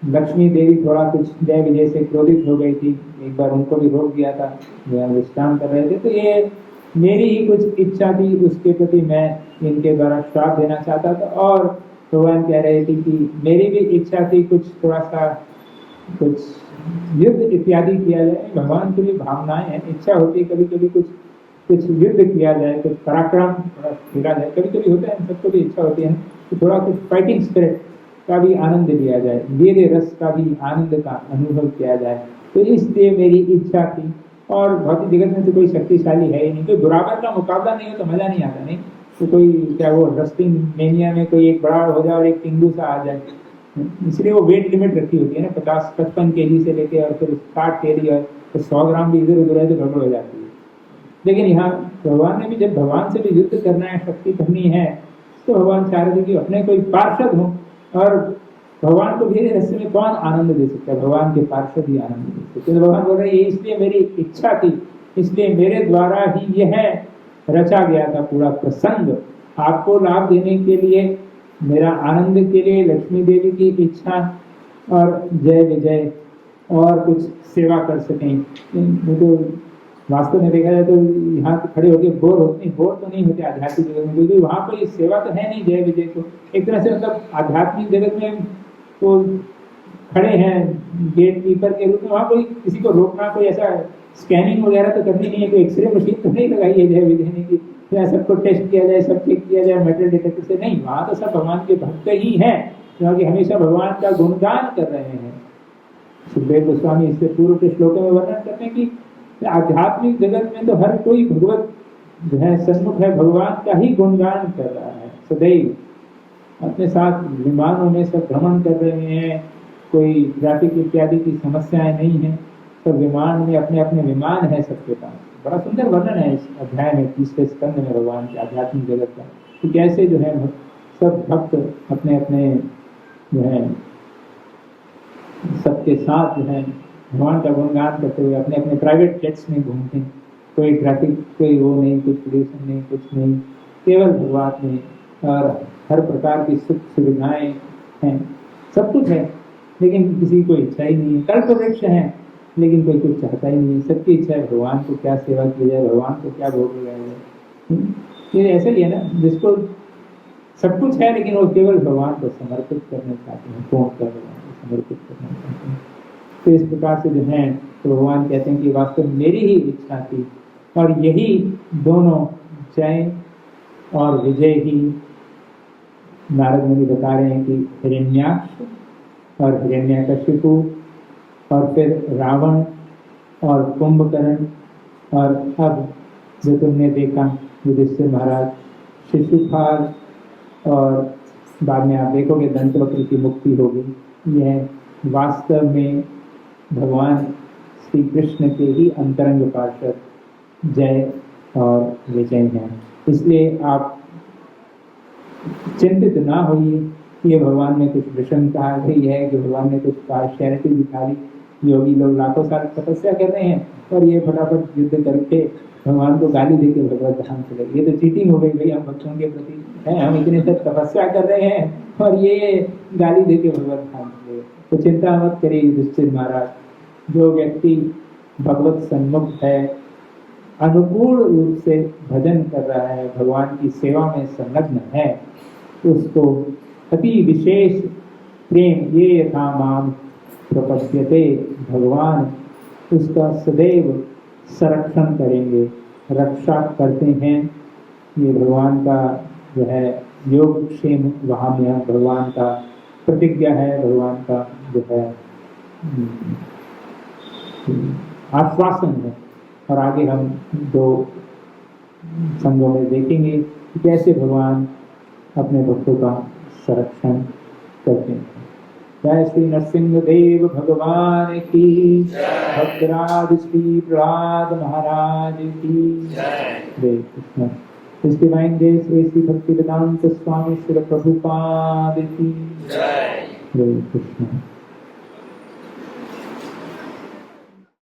लक्ष्मी देवी थोड़ा कुछ जय विजय से क्रोधित हो गई थी, एक बार उनको भी रोक दिया था, विश्राम कर रहे थे। तो ये मेरी ही कुछ इच्छा थी, उसके प्रति मैं इनके द्वारा श्राप देना चाहता था। और भगवान कह रहे थे कि मेरी भी इच्छा थी कुछ थोड़ा सा कुछ युद्ध इत्यादि किया जाए। भगवान की भी भावनाएं हैं, इच्छा होती है कभी कभी कुछ युद्ध किया जाए, कुछ पराक्रम थोड़ा खेला जाए, कभी कभी होता है, सबको भी इच्छा होती है कि थोड़ा कुछ फाइटिंग स्पिरिट का भी आनंद लिया जाए, वीर रस का भी आनंद का अनुभव किया जाए। तो इसलिए मेरी इच्छा थी। और भौतिक जगत में तो कोई शक्तिशाली है ही नहीं, कोई बराबर का मुकाबला नहीं हो तो मजा नहीं आता। नहीं तो कोई क्या वो रस्टिंग मेनिया में कोई एक बड़ा हो जाए और एक टिंगू सा आ जाए, इसलिए वो वेट लिमिट रखी होती है ना, 50-55 kg से लेके और फिर 60 kg और तो 100 ग्राम भी इधर उधर है तो गड़बड़ हो जाती है। लेकिन यहाँ भगवान ने भी जब भगवान से भी युद्ध करना है, शक्ति करनी है, तो भगवान चाह रहे थे कि अपने कोई पार्षद हो। और भगवान को मेरे रहस्य में कौन आनंद दे सकता है, भगवान के पार्षद ही आनंद दे सकते। तो भगवान बोल रहे ये इसलिए मेरी इच्छा थी, इसलिए मेरे द्वारा ही यह रचा गया था पूरा प्रसंग, आपको लाभ देने के लिए, मेरा आनंद के लिए, लक्ष्मी देवी की इच्छा और जय विजय और कुछ सेवा कर सकें। तो वास्तव में देखा जाए तो यहाँ खड़े होकर बोर तो नहीं होते आध्यात्मिक जगत में, क्योंकि वहाँ कोई सेवा तो है नहीं जय विजय को। एक तरह से मतलब आध्यात्मिक जगत में तो खड़े हैं गेट कीपर के रूप में, वहाँ कोई किसी को रोकना, कोई ऐसा स्कैनिंग वगैरह तो करनी नहीं है, कोई एक्सरे मशीन तो नहीं लगाई है जय विजय ने की सबको टेस्ट किया जाए, सब चेक किया जाए मेटल डिटेक्टर से। नहीं, वहाँ तो सब भगवान के भक्त ही हैं, क्योंकि हमेशा भगवान का गुणगान कर रहे हैं। सुखदेव गोस्वामी इससे पूर्व के श्लोकों में वर्णन करते हैं कि आध्यात्मिक जगत में तो हर कोई भगवत जो है सन्मुख है, भगवान का ही गुणगान कर रहा है सदैव। अपने साथ विमानों में सब भ्रमण कर रहे हैं, कोई ट्रैफिक इत्यादि की समस्याएं नहीं है, सब विमान में अपने अपने विमान है सबके पास। बड़ा सुंदर वर्णन है इस अध्याय में, 30वें स्कंद में भगवान के आध्यात्मिक जगत का, कि कैसे जो है सब भक्त अपने अपने जो है सबके साथ जो है भगवान का गुणगान करते हुए अपने अपने प्राइवेट जेट्स में घूमते हैं। कोई ट्रैफिक, कोई वो नहीं, कुछ पोल्यूशन नहीं, कुछ नहीं, केवल भगवान में। और हर प्रकार की सुख सुविधाएं हैं, सब कुछ है, लेकिन किसी को इच्छा ही नहीं है। कल्प वृक्ष है लेकिन कोई कुछ चाहता ही नहीं है, सबकी इच्छा है भगवान को क्या सेवा की जाए, भगवान को क्या भोग लगाया जाए। ये ऐसा ही है ना, जिसको सब कुछ है लेकिन वो केवल भगवान को समर्पित करना चाहते हैं, पूर्ण कर भगवान को समर्पित करना चाहते हैं। तो इस प्रकार से जो है तो भगवान कहते हैं कि वास्तव मेरी ही इच्छा थी, और यही दोनों जय और विजय ही नारद मुनि बता रहे हैं कि हिरण्याक्ष और हिरण्यकशिपु और फिर रावण और कुंभकर्ण, और अब जो तुमने देखा युधिष्ठिर महाराज, शिशुपाल, और बाद में आप देखोगे दंतवक्र की मुक्ति होगी। यह वास्तव में भगवान श्री कृष्ण के ही अंतरंग पार्षद जय और विजय हैं। इसलिए आप चिंतित ना होइए, ये भगवान ने कुछ विषमता आ गई है कि भगवान ने कुछ पार्शियलिटी दिखा दी। योगी लोग लाखों साल तपस्या कर रहे हैं और ये फटाफट युद्ध करके भगवान को गाली देके भगवत धाम चले। ये तो चीटिंग हो गई भाई हम बच्चों के प्रति है। हम इतने तक तपस्या कर रहे हैं और ये गाली देके भगवत धाम चले। तो चिंता मत करिए युधिष्ठिर महाराज, जो व्यक्ति भगवत सन्मुख है, अनुकूल रूप से भजन कर रहा है, भगवान की सेवा में संलग्न है, उसको अति विशेष प्रेम ये यथा माम प्रपद्यते, भगवान उसका सदैव संरक्षण करेंगे, रक्षा करते हैं। ये भगवान का जो है योगक्षेम वहाँ में भगवान का प्रतिज्ञा है, भगवान का जो है आश्वासन है। और आगे हम दो संगों में देखेंगे कि कैसे भगवान अपने भक्तों का संरक्षण करते हैं। जय श्री नरसिंह देव भगवान की, भद्राज श्री प्रहलाद महाराज की जय। Krishna. His divine grace, Sri Bhaktivedanta Swami Srila Prabhupada ki jai. Hare Krishna.